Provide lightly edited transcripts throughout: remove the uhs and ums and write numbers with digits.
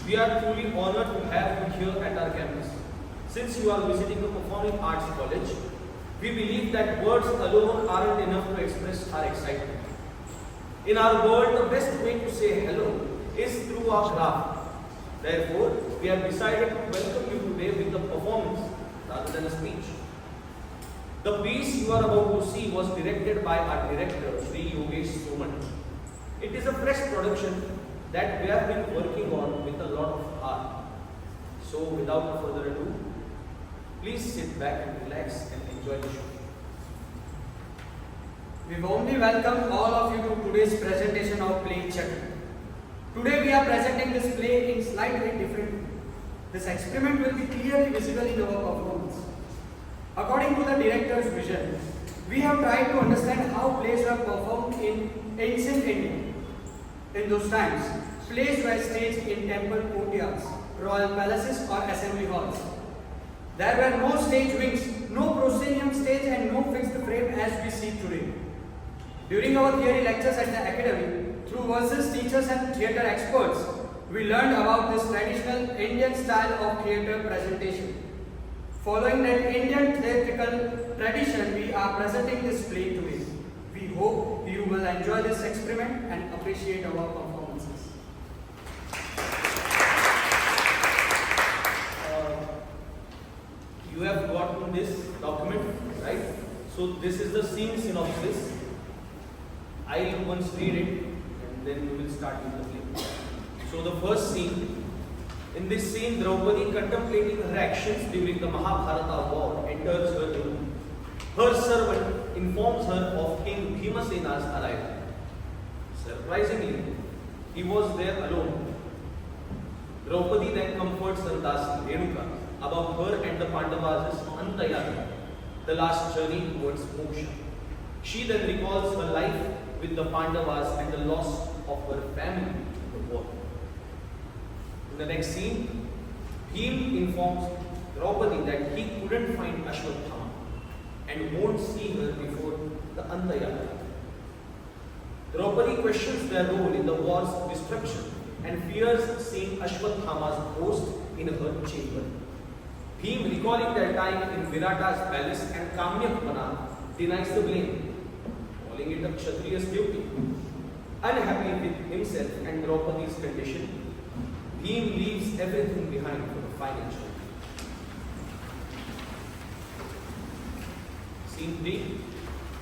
We are truly honored to have you here at our campus. Since you are visiting the Performing Arts College, we believe that words alone aren't enough to express our excitement. In our world, the best way to say hello is through our craft. Therefore, we have decided to welcome you today with a performance rather than a speech. The piece you are about to see was directed by our director, Sri Yogesh Soman. It is a fresh production that we have been working on with a lot of heart. So, without further ado, please sit back and relax and enjoy the show. We warmly welcome all of you to today's presentation of play Chakra. Today we are presenting this play in slightly different way. This experiment will be clearly visible in our performance. According to the director's vision, we have tried to understand how plays were performed in ancient India. In those times, plays were staged in temple courtyards, royal palaces or assembly halls. There were no stage wings, no proscenium stage and no fixed frame as we see today. During our theory lectures at the academy, through versus teachers and theatre experts, we learned about this traditional Indian style of theatre presentation. Following that Indian theatrical tradition, we are presenting this play today. We hope you will enjoy this experiment and appreciate our performances. You have gotten this document, right? So this is the scene synopsis. I'll once read it and then we will start with the play. So the first scene. In this scene, Draupadi, contemplating her actions during the Mahabharata war, enters her room. Her servant informs her of King Bhimasena's arrival. Surprisingly, he was there alone. Draupadi then comforts her Dasi, Renuka, about her and the Pandavas' Antayatra, the last journey towards moksha. She then recalls her life with the Pandavas and the loss of her family in the war. In the next scene, Bhim informs Draupadi that he couldn't find Ashwatthama and won't see her before the Antayatra. Draupadi questions their role in the war's destruction and fears seeing Ashwatthama's ghost in her chamber. Bhim, recalling their time in Virata's palace and Kamyapana, denies the blame, calling it a Kshatriya's duty. Unhappy with himself and Draupadi's condition, Bhim leaves everything behind for the final journey. Scene 3.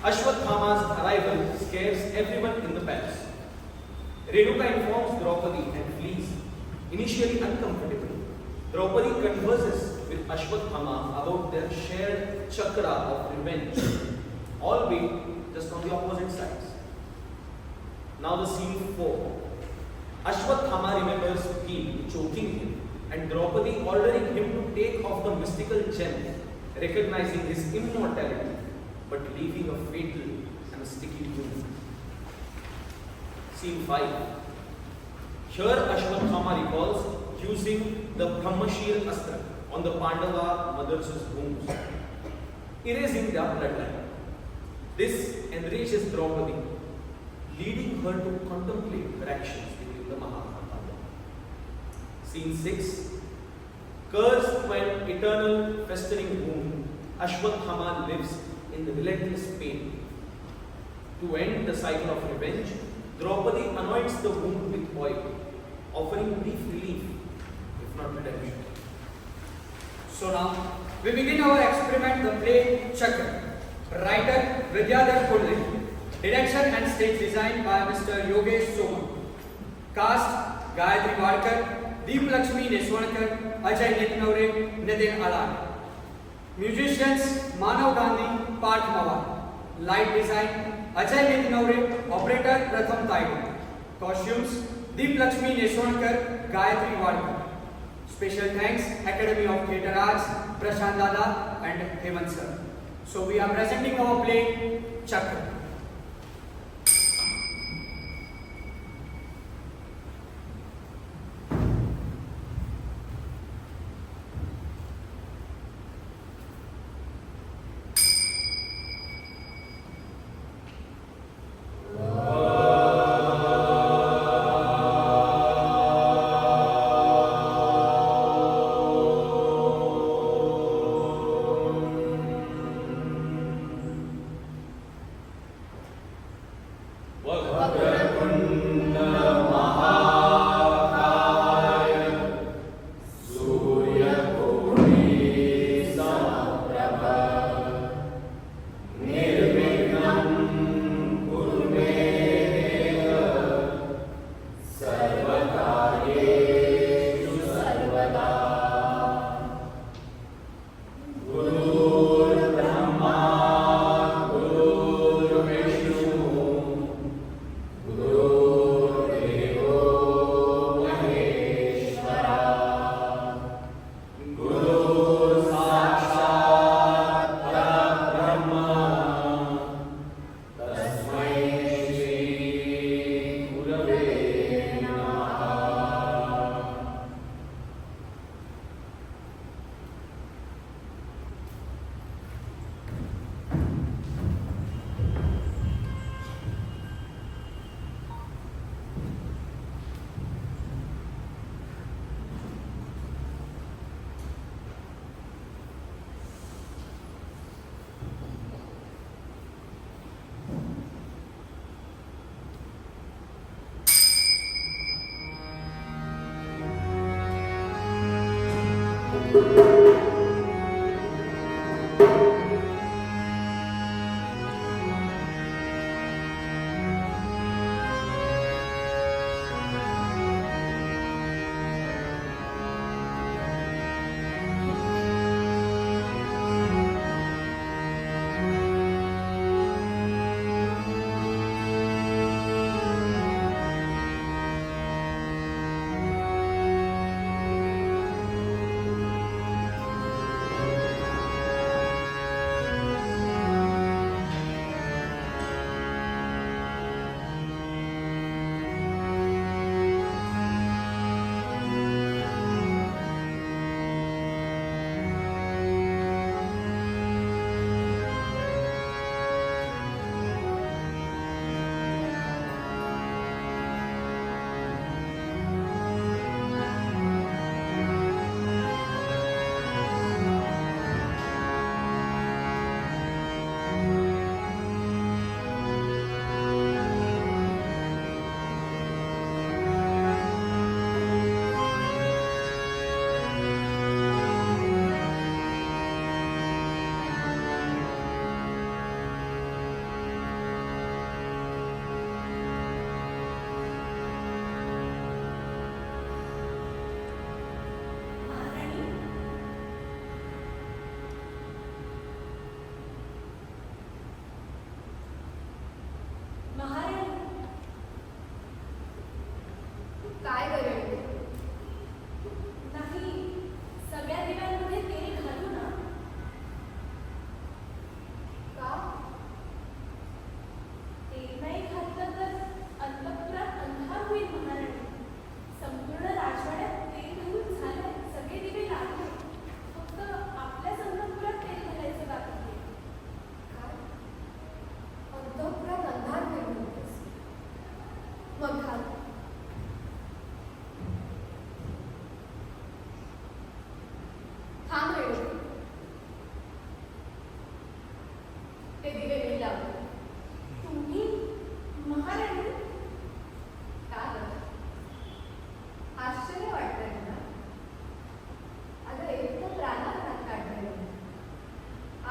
Ashwatthama's arrival scares everyone in the palace. Renuka informs Draupadi and flees. Initially uncomfortable, Draupadi converses with Ashwatthama about their shared chakra of revenge, albeit just on the opposite sides. Now the scene 4. Ashwatthama remembers Bhim choking him and Draupadi ordering him to take off the mystical gem, recognizing his immortality but leaving a fatal and a sticky wound. Scene 5. Here Ashwatthama recalls using the Brahmashil Astra on the Pandava mothers' wombs, erasing their bloodline. This enrages Draupadi, leading her to contemplate her actions during the Mahabharata war. Scene 6. Cursed to an eternal festering wound, Ashwatthama lives in the relentless pain. To end the cycle of revenge, Draupadi anoints the wound with oil, offering brief relief, if not redemption. So now, we begin our experiment, the play Chakra. Writer Vidyadhar Purle. Direction and stage design by Mr. Yogesh Soman. Cast Gayatri Wadkar, Deep Lakshmi Neswarkar, Ajay Nitnaure, Nitin Alar. Musicians Manav Gandhi, Parth Mawar. Light design Ajay Nitnaure, Operator Pratham Taidu. Costumes Deep Lakshmi Neswarkar, Gayatri Wadkar. Special thanks Academy of Theatre Arts, Prashant Dada and Hemant sir. So we are presenting our play Chakra. काय करेल? नाही, सगळ्या दिव्यांमध्ये तेल घालू ना. का? तेल नाही घातलं तर अंतःपुरात अंधार होईल महाराणी. संपूर्ण राजवाड्यात तेल घालून झालंय, सगळे दिवे लागले. फक्त आपल्याच अंतःपुरात तेल घालायचं बाकी आहे. काय? अंतःपुरात अंधार होईल म्हणतेस? मग घाल. थांब रे. ते दिवे मी लावले. तुम्ही महाराणी? का गं? आश्चर्य वाटतंय ना? अगं इतकं प्राणात हात काढलंय.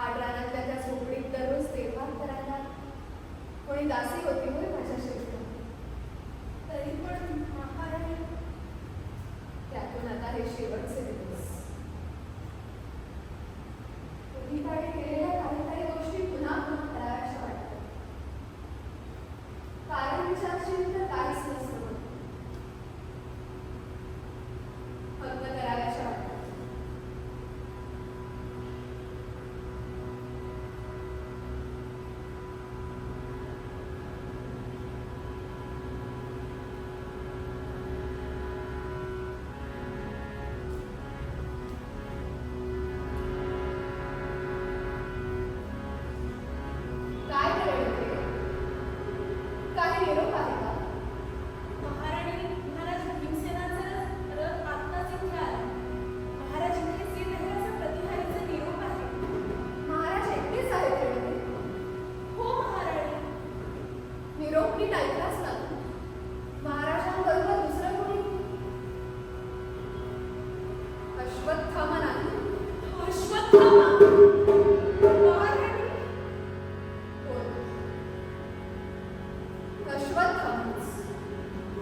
आडरानातल्या त्या झोपडीत दररोज देखभाल करायला कोणी दासी होती होय माझ्या शेतात. तरी पण महाराणी, त्यातून आता हे शेवटचे दिवस. पूर्वीकाळी केलेल्या काही गोष्टी पुन्हा पुन्हा कराव्याशा वाटतात. कारण विचारशील तर काहीच नसतं. फक्त कराव्याशा वाटतात. काय करेल ते? काही निरोप आहे का? महाराणी, महाराज भीमसेनाचा रथ आत्ताच इथे आला. महाराज इथेच येत आहे असा प्रतिहारीचा निरोप आहे. महाराज एकटेच आहेत रे? हो महाराणी. निरोप नीट ऐकलाच ना? महाराजांबरोबर दुसरं कोणी? अश्वत्थामा नाही? अश्वत्थामा? महाराणी? होय. अश्वत्थामाच.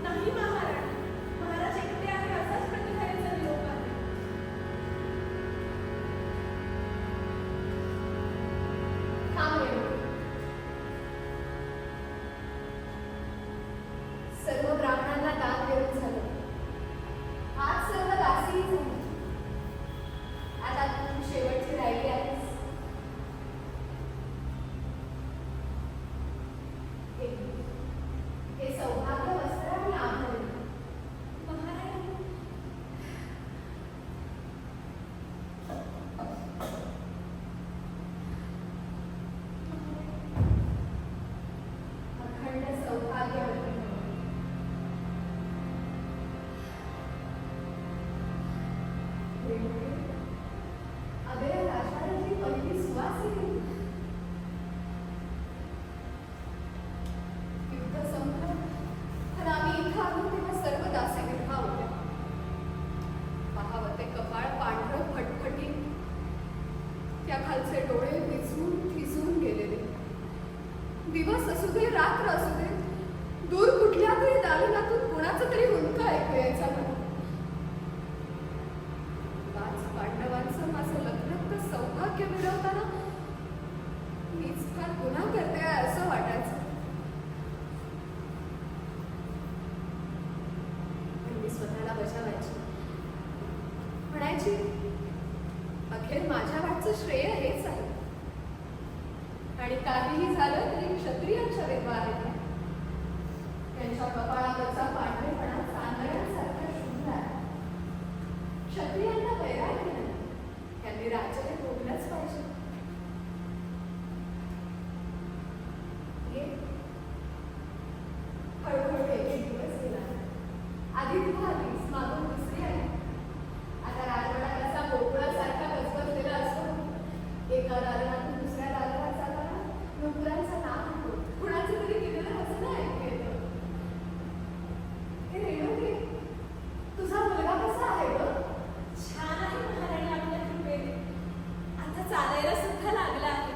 नाही महाराणी, महाराज एकटे आहे असाच प्रतिहारीचा निरोप आहे. थांब रे. सर्व ब्राह्मणांना दान देऊन झालं. आज सर्व दासीही झाली. आता तू शेवटची राहिली म्हणायची, अखेर माझ्या वाटचं श्रेय हेच आहे. आणि काहीही झालं तरी क्षत्रियांच्या वेगळा आहे. त्यांच्या कपाळावरचा पांढरेपणा चांदण्यासारखा शुभ्र आहे. क्षत्रियांना वैराग्य नाही. त्यांनी राज्याने भोगलंच पाहिजे. ये. हळूहळू एक एक दिवस गेला. आधी तू आलीस, मागून दुसरी आली. आता राजवाडा कसा गोकुळासारखा गजबजलेला असतो. एका दालनातून दुसऱ्या दालनात जाताना नोकरांचं नाव होतं. कुणाचं तरी कितीला हसणं ऐकू येतं. हे रेणुके, तुझा मुलगा कसा आहे गं? छान आहे महाराणी आपल्या कृपेने. आता चालायला सुद्धा लागला आहे.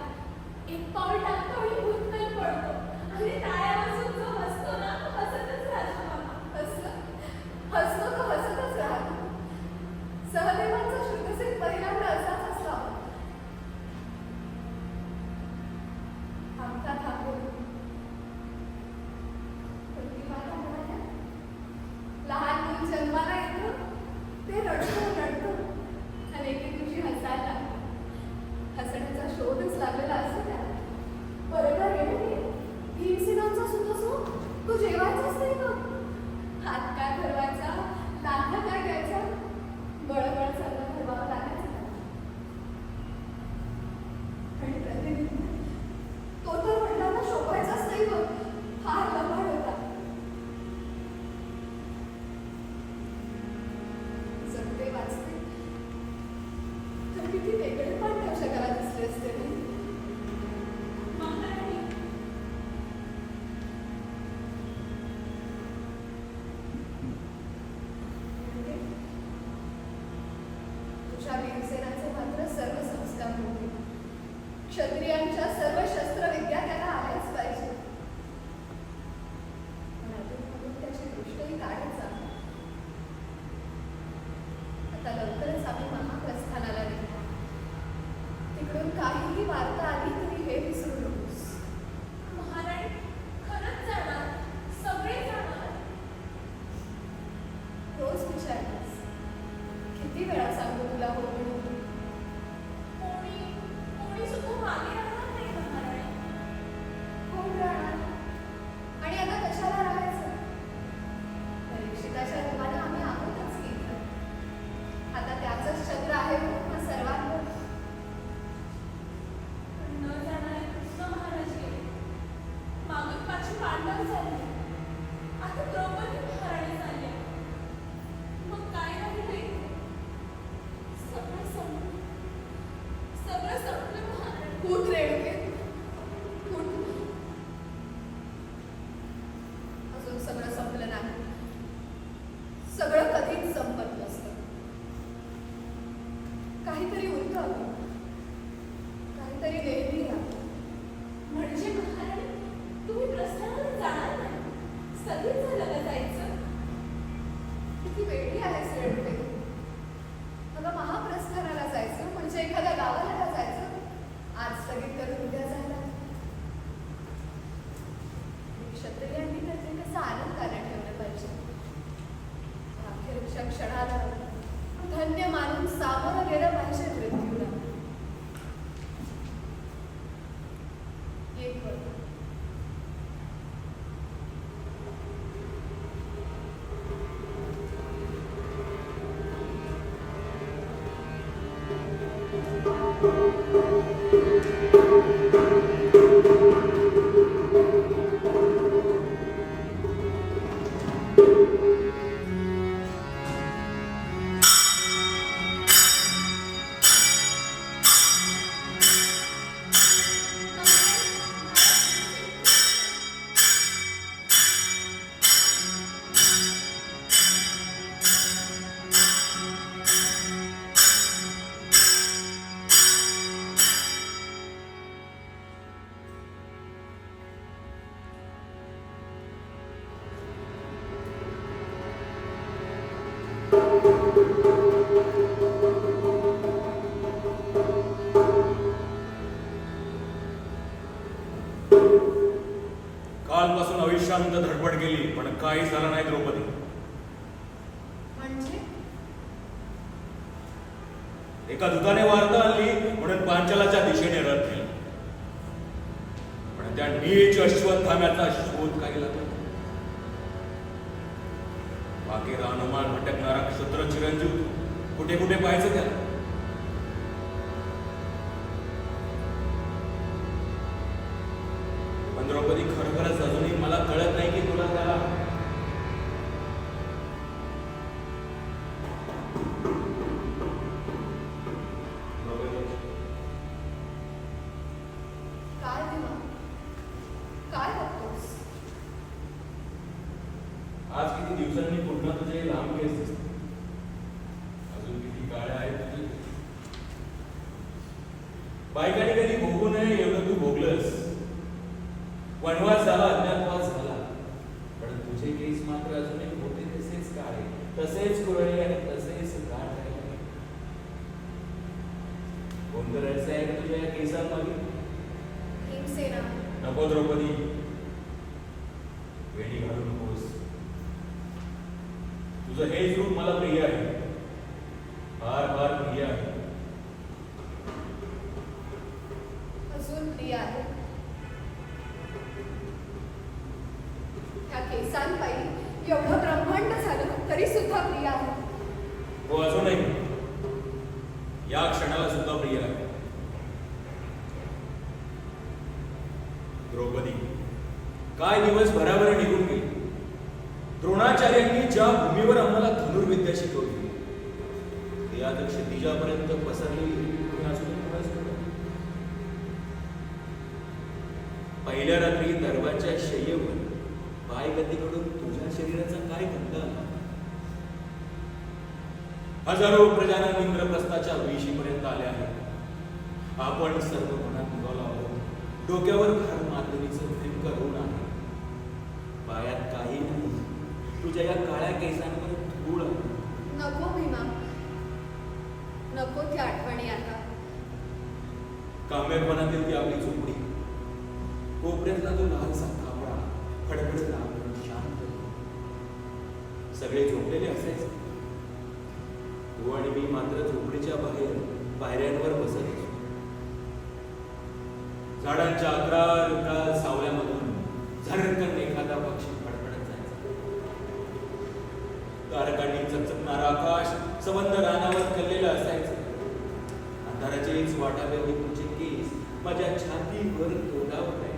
एक पाऊल टाकतो आणि भूतकाल पडतो. आणि टाळ्या वाजवून जो हसतो ना, तो हसतच राहतो मामा. हसतो तो हसतच राहतो. सहदेवांचा शुद्धसिद्ध परिणाम असाच असावा. थांबता थांबून प्रतिभाला म्हणाल्या, लहान मूल जन्माला येतं, ते रडतं आणि एके दिवशी हसायला लागतं. हसण्याचा शोधच लागलेला असतो त्याला. बरं का रेणुके, भीमसेनांचा सुतसू, तू जेवायचाच नाही का? हात काय भरवायचा, लाथा काय घ्यायचा, बळबळ सगळं भरवावं लागायचं. आणि प्रतिनिधी तो तर वडिलांना शोभायचाच नाही बघ. फार लबाड होता. जगते वाचते तर किती वेगळे पण त्या जगाला दिसले असते नाही. महाराणी, तुझ्या भीमसेनाचे मात्र सर्व संस्कार होते. क्षत्रियांच्या सर्व शस्त्रविद्या त्याला आल्याच पाहिजे. पण अजून त्याची दृष्टही काढायचा. आता लवकरच आम्ही महाप्रस्थानाला निघू. तिकडून काहीही वार्ता आली तरी हे विसरू नकोस. महाराणी, खरंच जाणार? सगळे जाणार? रोज विचारतेस. किती वेळा सांगू तुला हो म्हणून? कोणी सुद्धा मागे राहणार नाही महाराणी. कोण राहणार? आणि आता कशाला राहायचं? परीक्षिताच्या रूपाने आम्ही आहोतच की. आता त्याचंच छत्र आहे मग सर्वांवर. न जाणारे कृष्ण महाराज गेले. मागून पाठी पांडव झाले. आता द्रौपदी महाराणी झाल्या. मग काय राहिले? सगळं संपलं महाराणी. कुठ रेणुके, कुठ? अजून सगळं संपलं नाही. सगळं कधीच संपत नसतं. काहीतरी उरतं, काहीतरी नेहमी राहतं. म्हणजे महाराणी, तुम्ही प्रस्थानाला जाणार नाही? सगळीच झालं का जायचं? किती वेगळी आहेस रेणुके. मला महाप्रस्थानाला जायचं म्हणजे एखाद्या गावाला का जायचं? आज स्थगित करून उद्या जायला. क्षत्रियांनी तर ते कसं आनंदाने ठेवलं पाहिजे. अखेरच्या क्षणाला धन्य मानून सामोरं गेलं पाहिजे मृत्यूला. एक वेळ कालपासून अविश्रांत धडपड केली पण काही झालं नाही द्रौपदी. म्हणजे एका दुकाने वार्ता आणली म्हणून पांचालाच्या दिशेने रथ केला. पण त्या नीच अश्वत्थाम्याचा शोध काही लागला. बाकी रानोमान भटकणारा क्षत्र चिरंजीव कुठे कुठे पाहायचं त्याला. पण द्रौपदी, खरोखरच अजूनही मला कळत नाही की तुला त्याला काय दिवा काय बघतोस? आज किती दिवसांनी पुन्हा तुझे लांब केस दिसते. अजून किती काळ आहे तुझे. बायकाने कधी भोगू नये एवढं तू भोगलंस. वनवास झाला, अज्ञातवास झाला, पण तुझे केस मात्र अजूनही होते तसेच काळे, तसेच कुरळे आणि तसेच गाठ राहिले. कोणतं रहस्य आहे का तुझ्या या केसांमागे? भीमसेना नको द्रौपदी, वेणी घालू नकोस. तुझं हेच रूप मला प्रिय आहे, फार फार प्रिय आहे. अजून प्रिय आहे. ह्या केसांपायी एवढं ब्रह्मांड झालं तरी सुद्धा प्रिय आहे. हो, अजूनही या क्षणाला सुद्धा प्रिय आहे. द्रौपदी, काय दिवस भराभर निघून गेले. द्रोणाचार्यांनी ज्या भूमीवर आम्हाला धनुर्विद्या शिकवली ती आता क्षितिजापर्यंत पसरलेली अजूनही कोणास ठाऊक. पहिल्या रात्री दरबारच्या शय्येवर पायगतीकडून तुझ्या शरीराचा काय धंदा आला. हजारो प्रजानन इंद्रप्रस्थाच्या वेशीपर्यंत आले आहेत. आपण सर्व मनात निघालो आहोत. डोक्यावर फार माधवीचं भयंकर ऋण आहे. पायात काही नाही, तुझ्या या काळ्या केसांवर धूळ आहे. नको भीमा, नको ती आठवणी आता. काम्यपणातील ती आपली झोपडी, कोपऱ्यातला तो लहानसा कापडा, फडफडत लावून शांत. सगळे झोपलेले असायचे. तू आणि मी मात्र झोपडीच्या बाहेर पायऱ्यांवर बसत असतो. झाडांच्या अकराळ सावल्यामधून झरकन एखादा पक्षी फडफडत जायचा. तारकांनी चकचकणारं आकाश संबंध रानावर कललेलं असायचं. अंधाराचेच वाटावे तुझे केस माझ्या छातीवर तोंडावर राहायचे.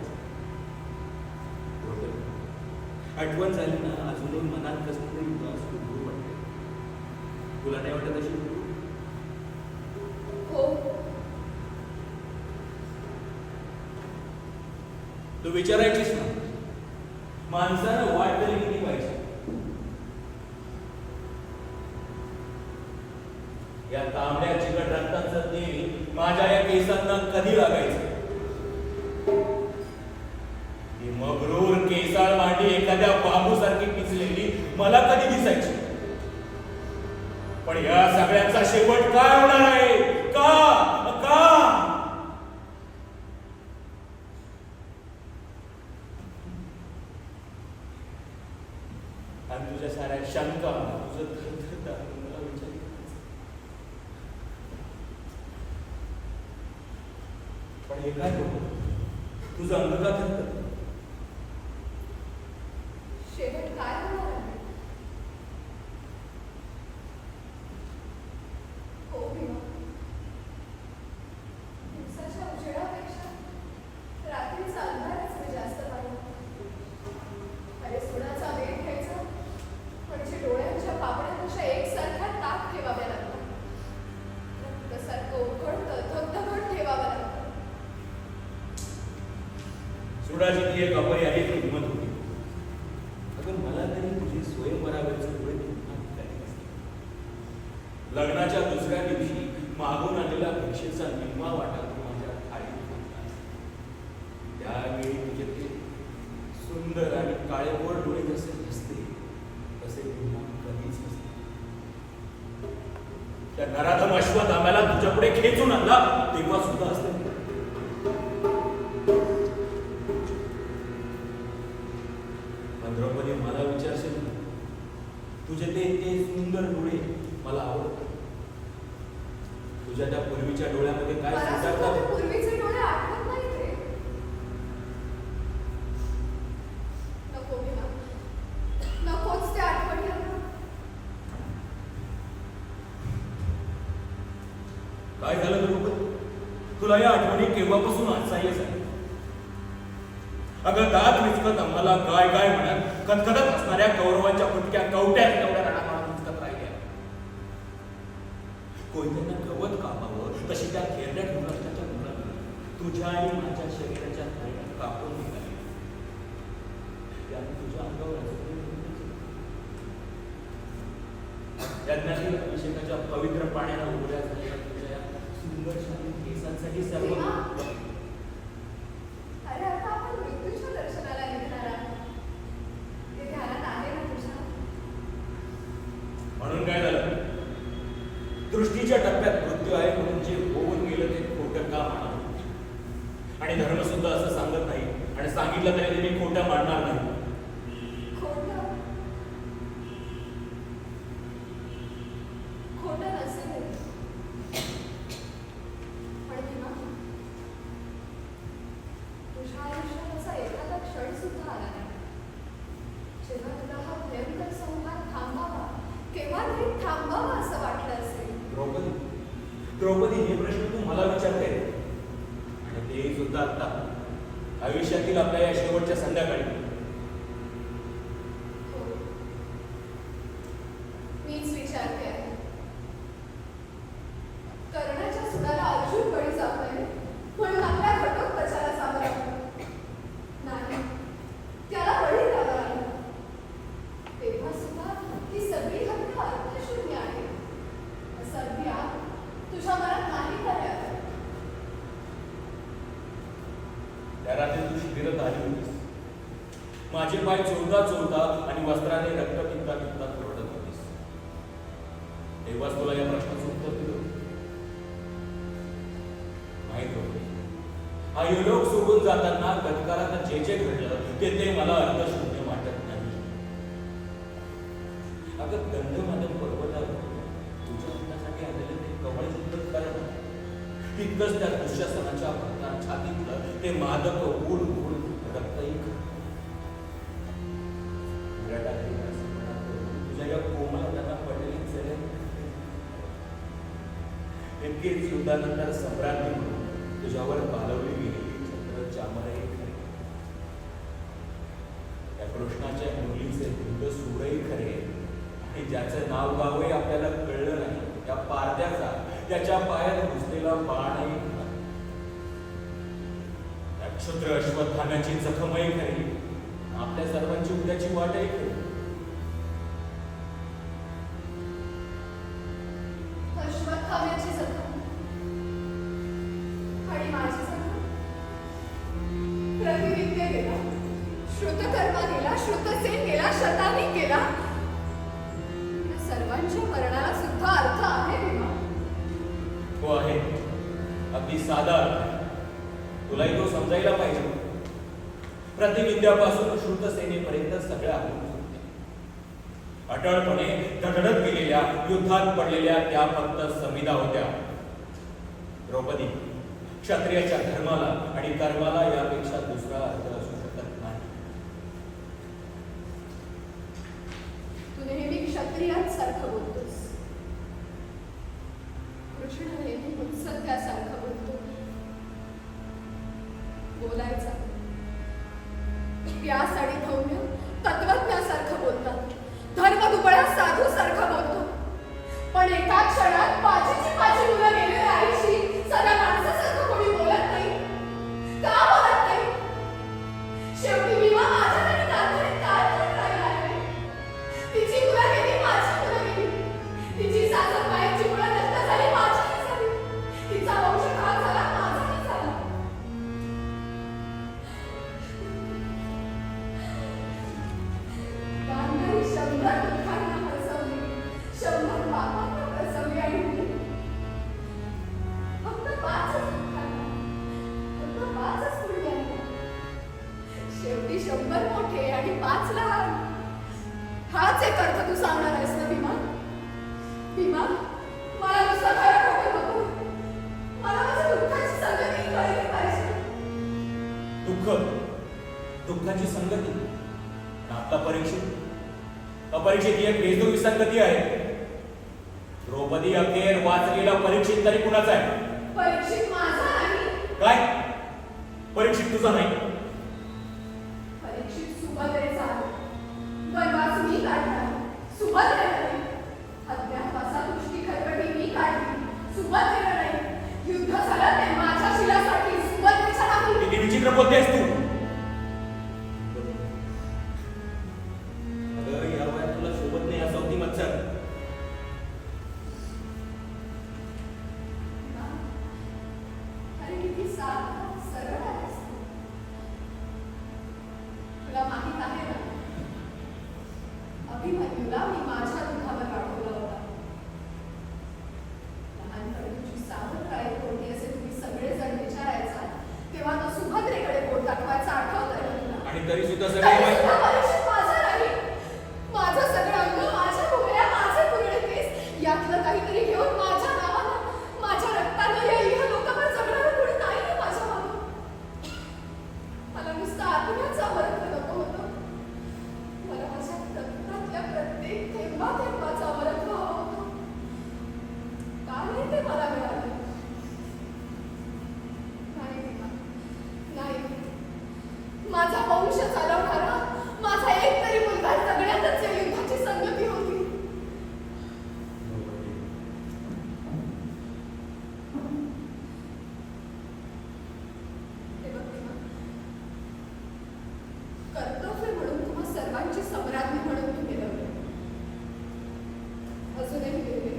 आठवण झाली ना, अजूनही मनात कसं तरी उदास उभं वाटते. तुला नाही वाटत अशी? हो, तू विचारायचीस ना, माणसानं वाट तरी किती पाहिजे. या तांबड्या चिकट रक्ताचं तेल माझ्या या केसांना कधी लागायचं? ही मगरूर केसाळ मांडी एखाद्या बांबूसारखी पिचलेली मला कधी दिसायची? पण या सगळ्यांचा शेवट काय होणार आहे? का का आणि तुझ्या साऱ्या शंका, तुझं थरथरता मला विचार. पण हे काय होतं? तुझं अंग का थरथरतं? शेवट काय होणार आहे? हो भीमा, दिवसाच्या उजेडापेक्षा रात्रीचा अंधारच मी जास्त पाहिला. अरे सोन्याचा वेध घ्यायचा म्हणजे डोळ्यांच्या पापड्यांपेक्षा एकसारख्या ताक ठेवाव्या लागतात. रक्तासारखं उकळतं धगधगट ठेवावं लागतं. सुडाची ती एक अपरिहार्य किंमत होती. अगं, मला तरी तुझी स्वयंवरावरची डोळे पुन्हा ऐकायची असते. लग्नाच्या दुसऱ्या दिवशी मागून आलेला भिक्षेचा निम्मा वाटा तू माझ्या थाळीत घातला. त्यावेळी तुझे ते सुंदर आणि काळेभोर डोळे जसे दिसते तसे पुन्हा कधीच नसते. त्या नराधम अश्वत्थाम्याला तुझ्या पुढे खेचून आणला तेव्हा सुद्धा असते. द्रौपदी, मला विचारशील, तुझे ते सुंदर डोळे मला आवडतात. तुझ्या त्या पूर्वीच्या डोळ्यामध्ये काय मला सुद्धा ते सुधारतात? पूर्वीचे डोळे आठवत नाहीत रे. नको भीमा, नकोच ते आठवणी आता. काय झालं द्रौपदी? तुला या आठवणी केव्हापासून असह्य झाल्या? अगं दात विचकत आम्हाला गाय गाय म्हणत कदकदत असणाऱ्या कौरवांच्या फुटक्या कवट्या एवढ्या रणांगणात विचकत राहिल्या. कोयत्यांना गवत कापावं तशी त्या खेळड्या डोंगराच्या मुलांनी तुझ्या आणि माझ्या शरीराच्या धारणा कापून निघाली. त्याने तुझ्या अंगावर यज्ञातील अभिषेकाच्या पवित्र पाण्याला उघड्या झालेल्या तुझ्या या सुंदर शालीन केसांसाठी सर्व भीमा, अरे आता आपण मृत्यूच्या दर्शनाला निघणार आहोत. ते ध्यानात आहे ना तुझ्या? म्हणून काय झालं? दृष्टीच्या टप्प्यात मृत्यू आहे म्हणून जे होऊन गेलं ते खोटं का म्हणावं? आणि धर्म सुद्धा असं सांगत नाही, आणि सांगितलं तरी ते मी खोटं मानणार नाही. खोटं खोटं नसेल. पण भीमा, तुझ्या आयुष्यात असा एखादा क्षण सुद्धा आला नाही जेव्हा तुला हा भयंकर संहार थांबावा, केव्हा तरी थांबावा असं वाटलं असेल. द्रौपदी, द्रौपदी, हे प्रश्न तू मला विचारते, आणि तेही सुद्धा आता आयुष्यातील आपल्या या शेवटच्या संध्याकाळी. हो, मीच विचारते आहे. कर्णाच्या सुडाला अर्जुन बळी जातोय म्हणून आपल्या घटोत्कचाला सामोरं लागतो. नाही, त्याला बळी द्यावा लागला. तेव्हा सुद्धा ही सगळी हत्या अर्थशून्य आहे असं ज्ञान तुझ्या मनात नाही का रे? त्या रात्री तू शिबिरात आली होतीस. माझे पाय चोळता चोळता आणि वस्त्राने रक्त टिपता टिपता रडत होतीस. तेव्हाच तुला या प्रश्नाचं उत्तर दिलं. माहित होतं, हा युलोक सोडून जाताना गतकाळात जे जे घडलं ते मला अर्थशून्य वाटत नाही. अगं दंडमादन पर्वतावर तुझ्या हातासाठी आलेलं ते कमळ चिंतन करणं, तितकंच त्या दुःशासनाच्या भक्तांच्या छातीतलं ते मादक गुळ गुळ रक्तही तुझ्या या कोमल हातांना पडलेली जरे इतकेच युद्धानंतर सम्राज्ञी म्हणून तुझ्यावर पालवली गेलेली चंद्र चामर एक खरे. त्या कृष्णाच्या मुलीचे वृद्ध सूरही खरे, आणि ज्याचं नाव गावही आपल्याला कळलं नाही त्या पारद्याचा त्याच्या पायात घुसलेला बाणही खरा. त्या क्षुद्र अश्वत्थाम्याची जखमही खरी, आपल्या सर्वांची उद्याची वाटही खरी. अश्वत्थाम्याची जखम आणि माझी जखम. प्रतिनित्य गेला, श्रुतकर्मा गेला, श्रुतसेन गेला, शतानिक गेला. या सर्वांच्या मरणाला सुद्धा अर्थ आहे भीमा. हो आहे, अगदी साधा अर्थ आहे. तुलाही तो समजायला पाहिजे. प्रतिविद्यापासून श्रुतसेनेपर्यंत सगळ्या अटळपणे धडधडत गेलेल्या, युद्धात पडलेल्या त्या फक्त समिधा होत्या. द्रौपदी, क्षत्रियाच्या धर्माला आणि कर्माला यापेक्षा दुसरा अर्थ असू शकत नाही. तू नेहमी क्षत्रियांसारखं बोलतोस. कृष्ण नेहमी मुत्सद्यासारखं बोलतो. बोलायचा व्यास आणि धौम्य तत्वज्ञासारखं बोलतात. धर्मदुबळा साधू सारखं बोलतो. पण एका क्षणात माझी मुलं गेलेल्या आईशी सदा माणसासारखं कोणी बोलत नाही. का बोलत नाही? शेवटी विवाह माझ्या आणि नात्याने काय फरक राहिला आहे? तिची मुलं गेली, माझी मुलं गेली. तिची सासर मायाची मुलं नष्ट झाली, माझीही झाली. तिचा वंश काळ झाला, माझाही झाला. गांधारी 100 दुःखांना हरसवली, 100 पापांना हरसवली आणि मी फक्त 5च दुःखांना, फक्त 5च पुण्याला. शेवटी 100 मोठे आणि 5 लहान. हाच एक अर्थ तू सांगणार आहेस ना भीमा? भीमा, मला नुसतं खरं खोटं नको. दुःखाची संगती. पण आपला परीक्षित अपरीक्षित ही एक बेजूर विसंगती आहे. द्रौपदी अखेर वाचलेला परीक्षित तरी कुणाचा आहे? परीक्षित माझा नाही. काय? परीक्षित तुझा नाही? परीक्षित सुभद्रेचा आहे. वनवास मी काढला, सुभद्रेला नाही. अज्ञातवासात दृष्टी खरकटी मी काढली, सुभद्रेला नाही. युद्ध झालं ते माझ्या शिलासाठी, सुभद्रेच्या नाही. किती विचित्र बोलतेस तू. अगं या वयात तुला शोभत नाही असा होती मत्सर. अरे किती साधा सरळ आहेस तू. तुला माहित आहे ना, अभिमन्यूला मी माझ्या दुधावर वाढवला होता. लहानपणी तुझी सावध काळे कोणती असे तुम्ही सगळेजण विचारायचा, तेव्हा तो सुभद्रेकडे बोट दाखवायचा आठवतंय का तुला? आणि तरी सुद्धा तरी सगळे सुद्धा परीक्षित माझा नाही. माझं सगळं अंग, माझ्या भुवया, माझे पुरळे केस यातलं काहीतरी घेऊन माझ्या नावानं, माझ्या रक्तानं या इहलोकावर जगणारं कोणी नाहीये माझ्या मागं. मला नुसतं आत्म्याचा अमरत्व नको होतं. मला माझ्या रक्तातल्या प्रत्येक थेंबाचा अमरत्व हवं होतं. का नाही ते मला मिळालं? नाही विमा, नाही. माझा वंश चालवणारा माझा एक तरी मुलगा सगळ्यातच या युद्धाची संगती होती. हे बघ विमा, कर्तव्य म्हणून तुम्हा सर्वांची सम्राज्ञी म्हणून मी मिळवले. अजूनही मिळते.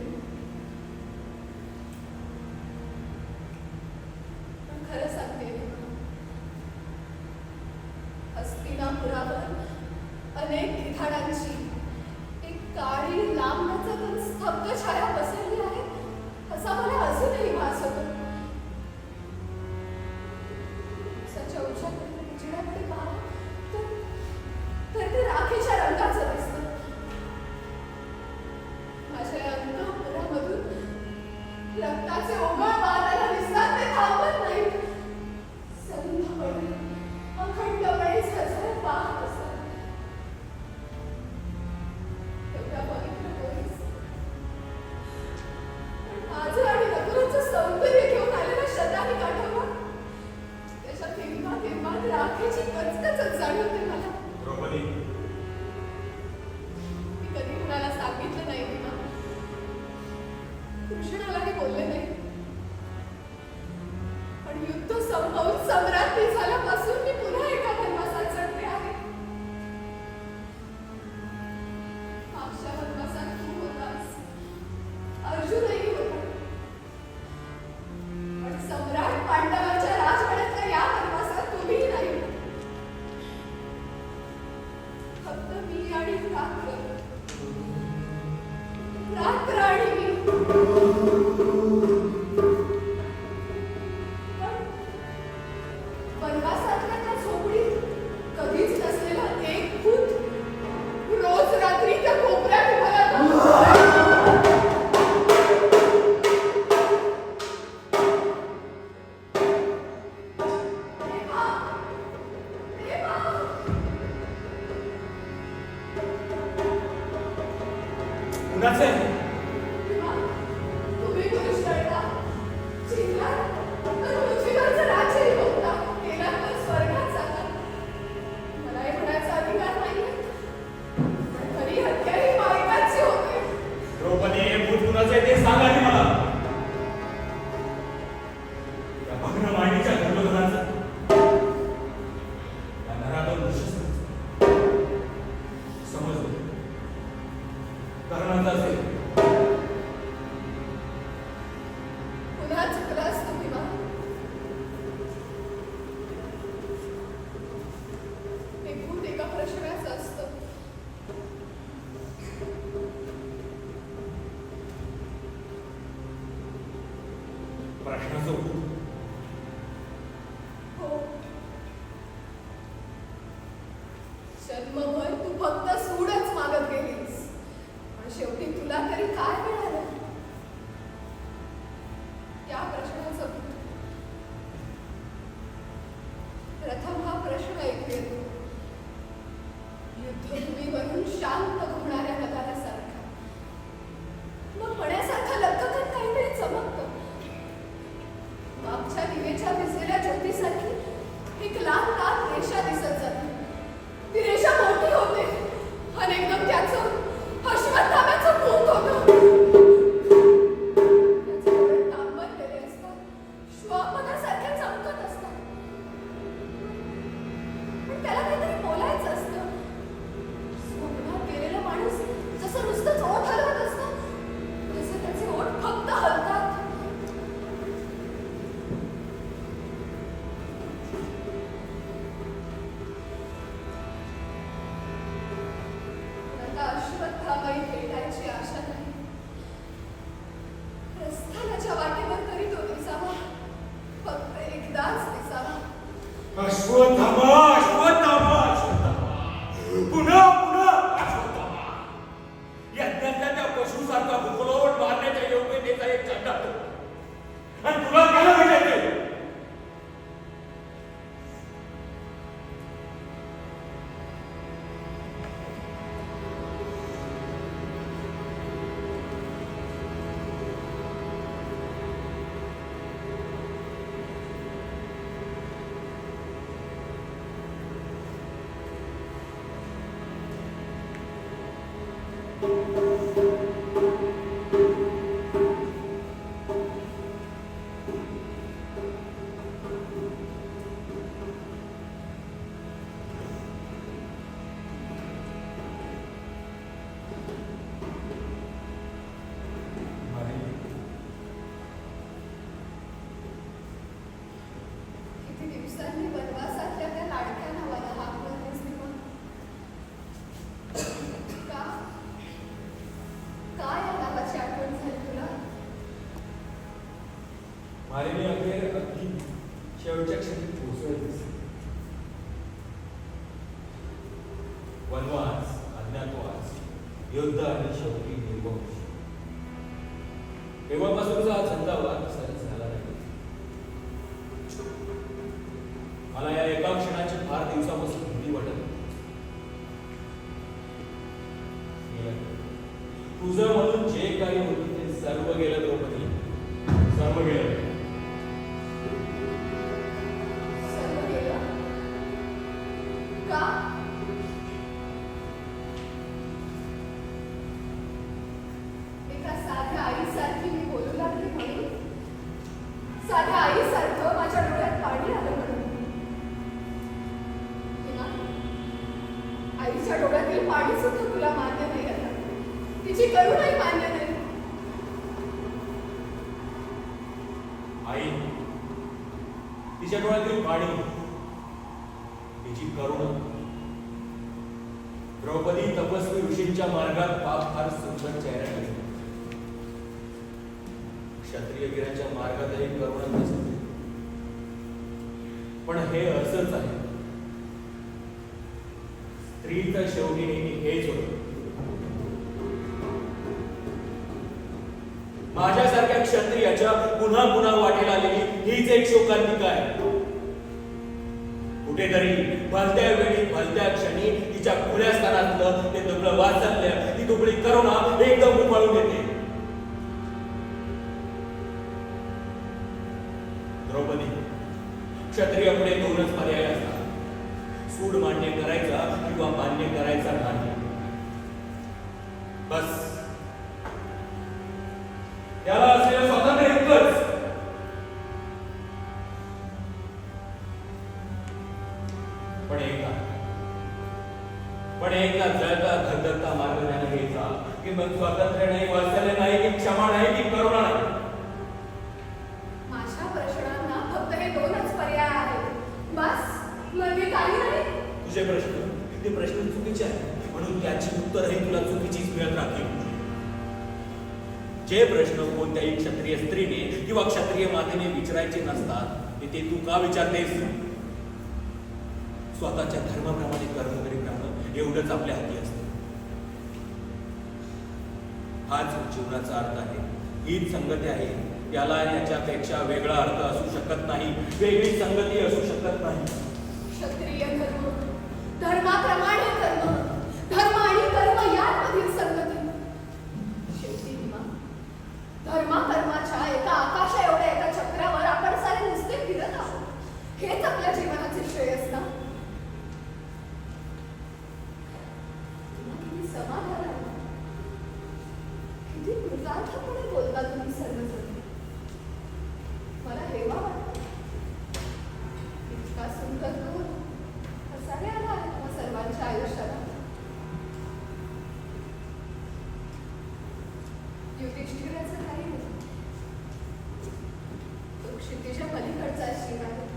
पण खरं सांगते विमा, हस्तिनापुरावर अनेक ठिकाणांची एक काळी लांब नचत स्तब्ध छाया पसरली आहे असा मला अजूनही भास होतो. सच्या उजेडाकडे उजेडाकडे पाहा तर ते राखेच्या रंगाचं दिसतं. माझ्या या अंतःपुरामधून रक्ताचे ओघळ वाहताना दिसतात, ते थांबत नाहीत. संध्याकाळी अखंडपणे झळझळत वाहत असतात. एवढ्या पवित्र पोलीस पण माझं आणि नकुलाचं सौंदर्य घेऊन आलेला शतानी काठावर त्याच्या थेंबात राखेची कचकचच जाणवते मला. द्रौपदी, मी कधी कुणाला सांगितलं नाही विमा, कृष्णालाही बोलले नाही. पण युद्ध संपवून सम्राज्ञी झाल्यापासून मी पुन्हा एका वनवासात चढते आहे. मागच्या वनवासात तू होतास, अर्जुनही होता. पण सम्राट पांडवांच्या राजवाड्यातल्या या वनवासात तुम्हीही नाही. फक्त मी आणि रात्र आणि मी. वनवासातल्या त्या झोपडीत कधीच नसलेलं एक भूत रोज रात्री त्या कोपऱ्यात उभं राहतं. देवा, देवा. कुणाचं आहे? तेव्हा तुम्ही पुरुष लढता, जिंकला तर पृथ्वीवरचं राज्यही भोगता, गेला तर स्वर्गात जाता. मला हे म्हणायचा अधिकार नाहीये, पण खरी हत्या ही बायकांची होते. द्रौपदी, हे भूत कुणाचं आहे ते सांग आधी मला. त्या भग्न मांडीच्या गर्भधनाचं, त्या नराधम ऋषीचं समजलं. कर्णाचा असेल. पुन्हा चुकलास तुम्ही मा. हे भूत एका प्रश्नाचं असतं. प्रश्नाचं भूत. हो, जन्मभर तू फक्त सूडच मागत गेलीस, पण शेवटी तुला तरी काय मिळालं? त्या प्रश्नाचं प्रथम हा मालिनी अखेर अगदी शेवटच्या क्षणी पोहोचवलीस. वनवास, अज्ञातवास, युद्ध आणि शेवटी निर्वंश. तेव्हापासूनचा हा छंदावा तसाही झाला नाही. मला या एका क्षणाची फार दिवसापासून भीती वाटत होती. तुझं म्हणून जे काही होतं ते सर्व गेलं द्रौपदी, सर्व गेलं. सर्व गेलं का? एका साध्या आईसारखी मी बोलू लागली म्हणून, साध्या आईसारखं माझ्या डोळ्यात पाणी आलं म्हणून. हिना, आईच्या डोळ्यातील पाणी सुद्धा तुला मान्य नाही आता. तिची करुणाही मान्य नाही. आई, तिच्या डोळ्यातील पाणी, तिची करुणा. द्रौपदी तपस्वी ऋषींच्या मार्गात पाप फार सुंदर चेहरा गेला. क्षत्रिय वीरांच्या मार्गातही करुणा नसते. पण हे असंच आहे. स्त्रीचं शेवटी नेहमी हेच होतं. माझ्यासारख्या क्षत्रियाच्या पुन्हा पुन्हा वाटेला आलेली हीच एक शोकांतिका आहे. कुठेतरी भलत्या वेळी भलत्या क्षणी तिच्या खुल्या स्थानातलं ते दुबळं वाचल्य, ती दुबळी करुणा एकदम उफाळून येते. द्रौपदी, क्षत्रियापुढे दोनच पर्याय असतात. सूड मान्य करायचा किंवा मान्य करायचा नाही. बस त्याला असलेलं स्वातंत्र्य इतकंच. पण एका जळता धगधगता मार्ग त्याने घ्यायचा की मग स्वातंत्र्य नाही, वात्सल्य नाही, की क्षमा नाही, की करुणा नाही. माझ्या प्रश्नांना फक्त हे दोनच पर्याय आहेत. बस, म्हणजे काही नाही. तुझे प्रश्न ते प्रश्न चुकीचे आहेत, म्हणून त्याची उत्तरही तुला चुकीचीच मिळत राहतील. जे प्रश्न कोणत्याही क्षत्रिय स्त्रीने किंवा क्षत्रिय मातेने विचारायचे नसतात ते तू का विचारतेस? स्वतःच्या धर्माप्रमाणे कर्म करीत राहणं एवढंच आपल्या हाती असतं. हाच जीवनाचा अर्थ आहे, हीच संगती आहे. याला याच्यापेक्षा वेगळा अर्थ असू शकत नाही, वेगळी संगती असू शकत नाही. क्षत्रिय धर्म, धर्माप्रमाणे कर्म, धर्म आणि कर्म यांमधील संगती. शेवटी धर्माकर्माच्या एका आकाशा एवढ्या एका चक्रावर आपण सारे नुसते फिरत आहोत. हेच आपल्या जीवनाचे श्रेय असतं. किती समाधान आहे, किती कृतार्थपणे बोलता तुम्ही सर्वजण. मला हेवा वाटतो. इतका सुंदर दूर कसा रे आला आहे तुम्हा सर्वांच्या आयुष्याला. युधिष्ठिराचं काही नाही. तो क्षितिजा पलीकडचा शिव आहे.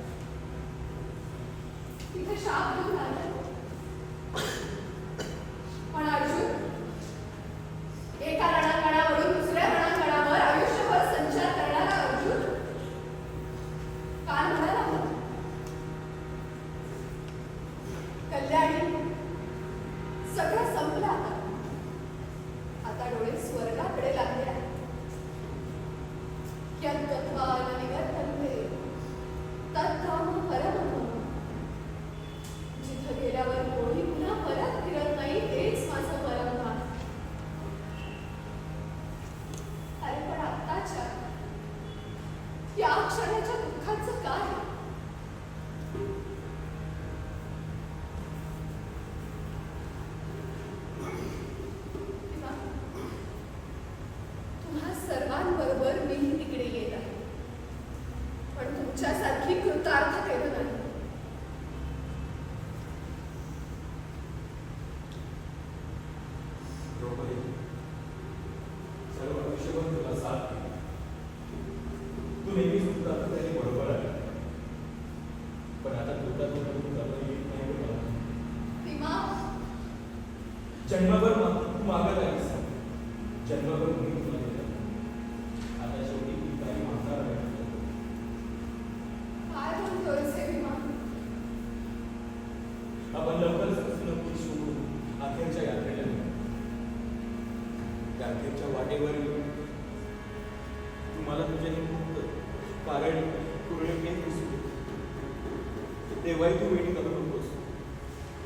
तिथे शाप देऊन आला. पण अर्जुन एका रणांगणावरून दुसऱ्या रणांगणावर आयुष्यभर संचार करणारा अर्जुन काल म्हणाला होता, कल्याणी सगळं संपलं आता. आता डोळे स्वर्गाकडे लागले आहेत. यत्त्वान निवर्तन्ते तत्काम परमम्. जिथं गेल्यावर कोणी पुन्हा परत फिरत नाही तेच माझं परमधाम. अरे पण आत्ताच्या या क्षणाच्या दुःखाचं काय? तुम्हा सर्वांबरोबर मीही तिकडे येत आहे, पण तुमच्यासारखी कृतार्थ केलं नाही. द्रौपदी, सर्व आयुष्यभर तुला साथ दिली. तू नेहमीच तुझा त्याने बरोबर आहे. पण आता तुला येत नाही मला. भीमा, जन्मभर तू मागत आलीस, जन्मभर मी तुला दिलं. आता शेवटी ती काही मागणार आहे. बाहेरच्या वाटेवर येऊन तुम्हाला तुझ्या कारण पूर्ण केस दिसू दे. तेव्हाही तू वेट करू नकोस,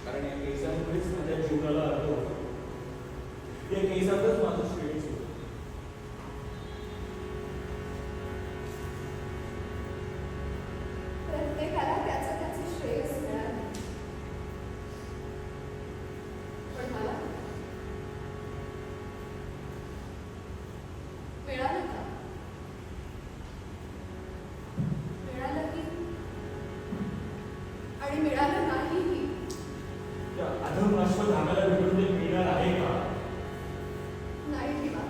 कारण या केसांमुळेच माझ्या जीवनाला अर्थ होतो. या केसातच माझं श्रेय सुरू. प्रत्येकाला त्याचं त्याचं श्रेयस मिळालं, पण मला मिळालं का? मिळालं की आणि मिळालं नाहीही. त्या अधमशाश्वत धागाला भेटून ते मिळणार आहे का? नाही किंवा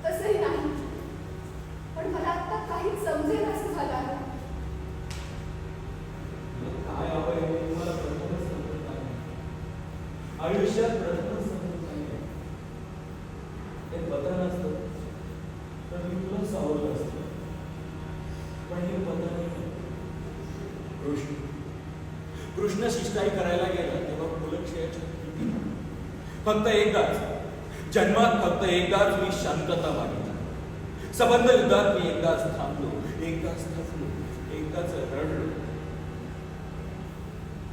तसंही नाही, पण मला आता काहीच समजेल असं झालं आहे. काय हवं आहे हे तुम्हाला प्रथमच समजत नाही. आयुष्यात प्रथमच समजत नाही. हे पतन असतं तर मी तुला सावरलं असतं, पण हे पतन नाही. कृष्ण शिष्टाई करायला गेला तेव्हा कुलक्षयाची भीती. फक्त एकदाच जन्मात फक्त एकदाच मी शांतता मागितली. संबंध युद्धात मी एकदाच थांबलो, एकदाच थकलो, एकदाच रडलो.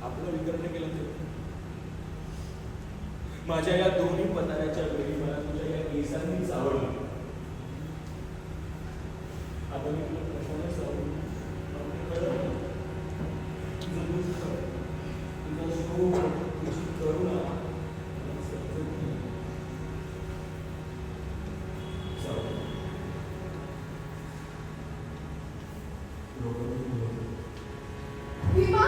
आपलं विकर्ण केलं ते माझ्या या दोन्ही पताऱ्याच्या वेळी मला तुझ्या या केसांनी चावडलं. आता मी तुला कशाने सावरलं कळलं नाही. तुझं दुःख, तुझं शोक, तुझी करुणा मला समजत नाही. सावरलं. भीमा,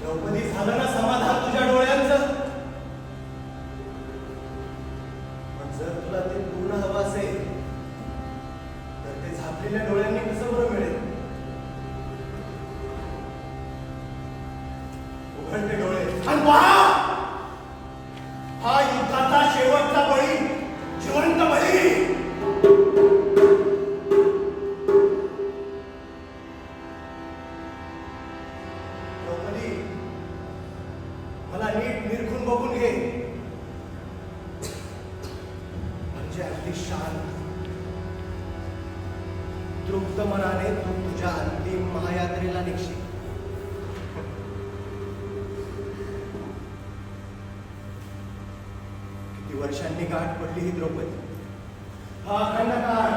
द्रौपदी, झालं ना समाधान तुझ्या डोळ्यांचं? पण जर तुला ते पूर्ण हवं असेल तर ते झाकलेल्या डोळ्यांनी कसं बरं मिळेल? उघडते डोळे आणि पहा, हा युद्धाचा शेवटचा बळी, जिवंत बळी. द्रौपदी, मला नीट निरखून बघून घे. म्हणजे अगदी शांत तृप्त मनाने तू तुझ्या अंतिम महायात्रेला निघशील. किती वर्षांनी गाठ पडली ही द्रौपदी. हा अखंड काळ,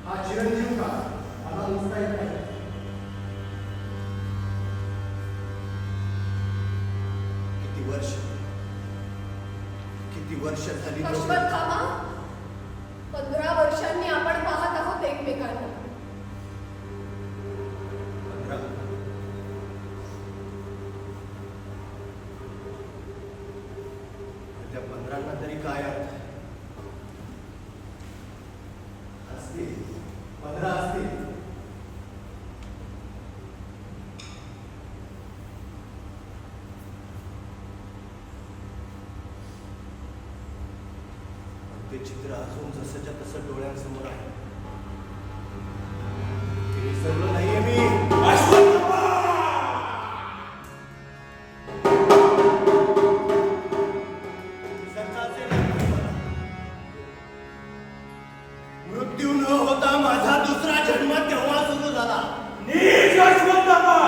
हा चिरंजीव काळ मला नुसता येत नाही. किती वर्ष झाली द्रौपदी. अश्वत्थामा, 15 वर्षांनी आपण पाहत आहोत एकमेकांना. 15. त्या 15 तरी काय अर्थ? असतील 15 असतील. ते चित्र अजून जसंच्या तसं डोळ्यांसमोर आहे. ते विसरलो नाहीये मी. विसरताचे नाही मला. मृत्यू न होता माझा दुसरा जन्म तेव्हा सुरू झाला. नीच अश्वत्थामा!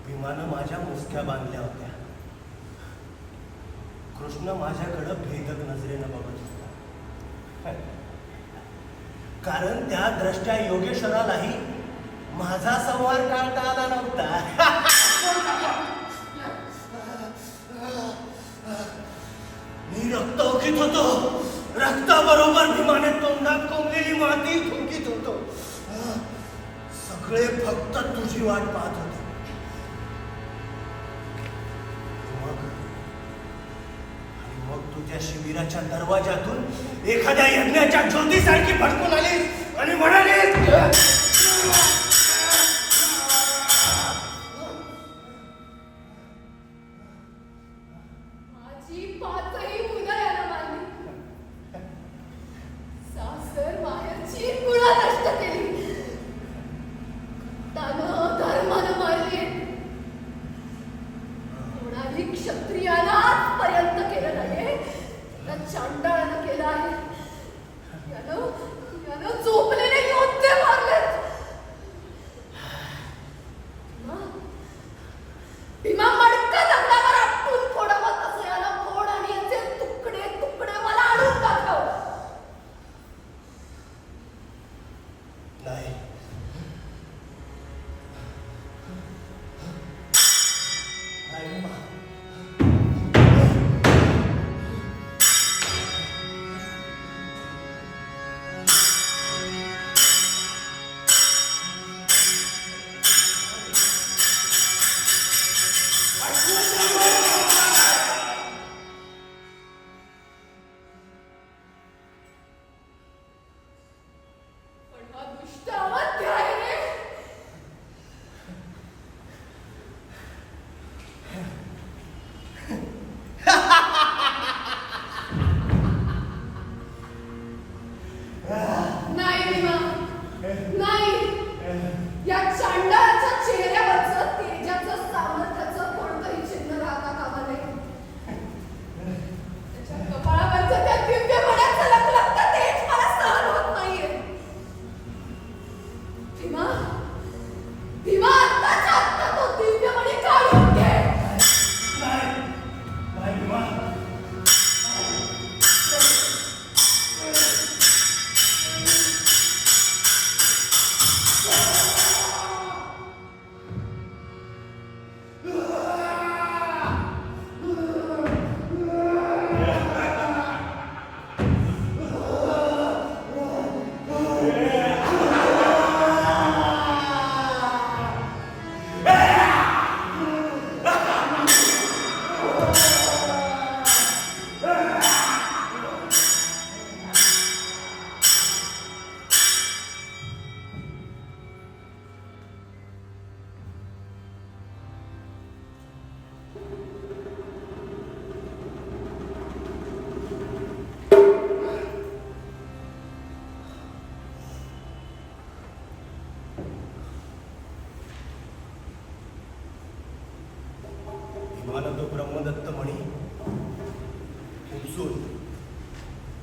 भीमानं माझ्या मुसक्या बांधल्या होत्या. कृष्ण माझ्याकडं भेदक नजरेनं बघत होता. कारण त्या द्रष्ट्या योगेश्वरालाही माझा संवार टाळता आला नव्हता. मी रक्त ओकीत होतो. रक्ताबरोबर भीमाने तोंडात कोंबलेली माती थुंकीत होतो. सगळे फक्त तुझी वाट पाहत होते. मग तू त्या शिबिराच्या दरवाजातून एखाद्या यज्ञाच्या ज्योतीसारखी भडकून आलीस आणि म्हणालीस, माझी 5ही मुलं याला मारली. सासर माहेरची मुळा नष्ट केली. त्यानं धर्मानं मारली. कोणाही क्षत्रियाला आजपर्यंत केलं नाही, त्या चांडाळानं केलं आहे. यानं झोपलेले योद्धे मारलेत. भीमा मडकं दगडावर आपटून फोडावं तसं याला फोड आणि याचे तुकडे तुकडे मला आणून दाखव. नाही, नाही मा.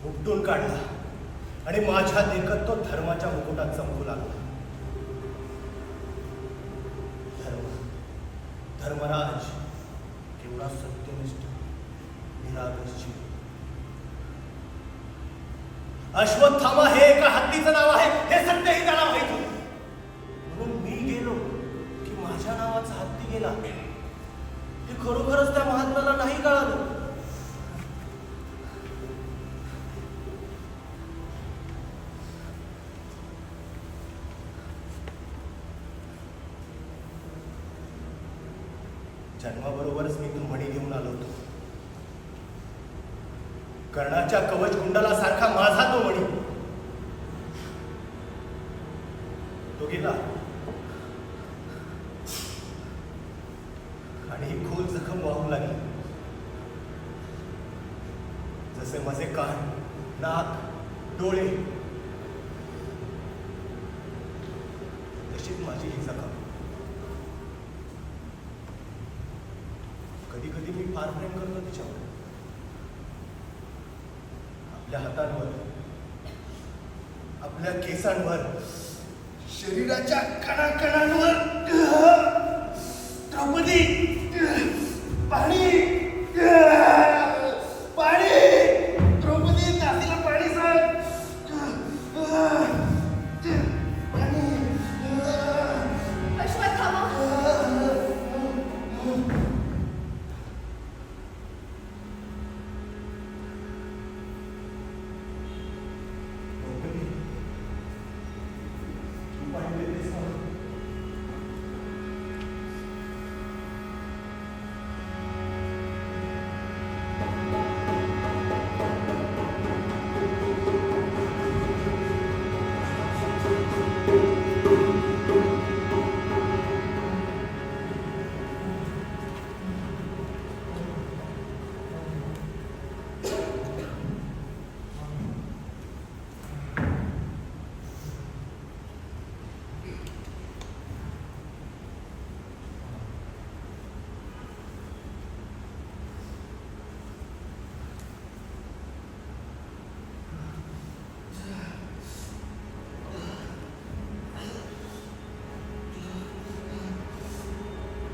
उपटून काढला आणि माझ्या देखत तो धर्माच्या मुकुटात चमकू लागला. धर्मराज केवढा सत्यनिष्ठ निरागस जीव. अश्वत्थामा हे एका हत्तीचं नाव आहे हे सत्यही त्याला माहित होतं. म्हणून मी गेलो की माझ्या नावाचा हत्ती गेला हे खरोखरच त्या महात्म्याला नाही कळालं. जन्माबरोबरच मी तो मणी घेऊन आलो होतो. कर्णाच्या कवच कुंडला सारखा माझा तो मणी. तो गेला आणि ही खोल जखम वाहू लागली. जसे माझे कान, नाक, डोळे तशीच माझी ही जखम. कधी कधी मी फार प्रेम करतो तिच्यावर. आपल्या हातांवर, आपल्या केसांवर, शरीराच्या कणाकणांवर. द्रौपदी, पाणी, पाणी, द्रौपदी, दासीला पाणी सांग. पाणी. अश्वत्थामा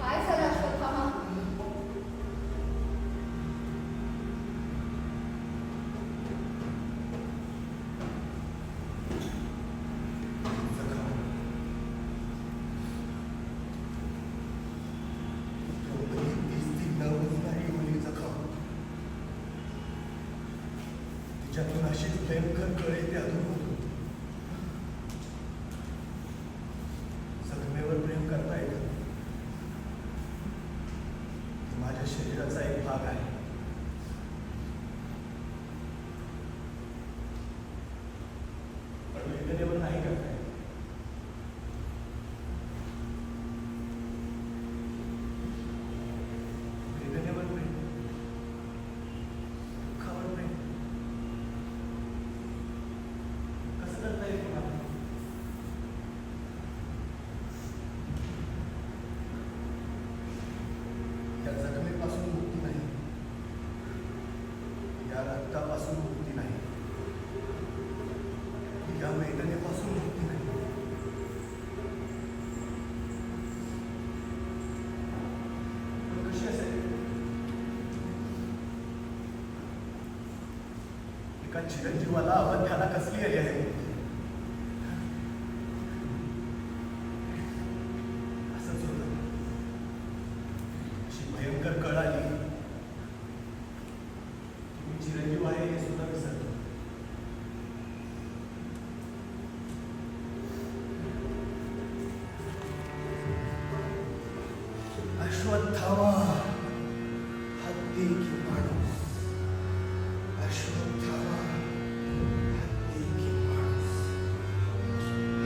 काय झालं अश्वत्थामा? तिच्यातून अशीच भयंकर कळे ते अधून होत. जखमेवर प्रेम करता येतं. माझ्या शरीराचा एक भाग आहे. पण वेदनेवर नाही करता येत. वेदनेवर प्रेम, दुःखावर प्रेम कसं करता येईल तुम्हाला? या जखमेपासून मुक्ती नाही, या रक्तापासून मुक्ती नाही, या वेदनेपासून मुक्ती नाही. पण कशी असेल? एका चिरंजीवाला अवध्याला कसली आली आहे मुक्ती? असंच होतं. अशी भयंकर कळ आली की मी चिरंजीव आहे हे सुद्धा विसरलो. अश्वत्थामा हत्ती की माणूस. अश्वत्थामा हत्ती की माणूस.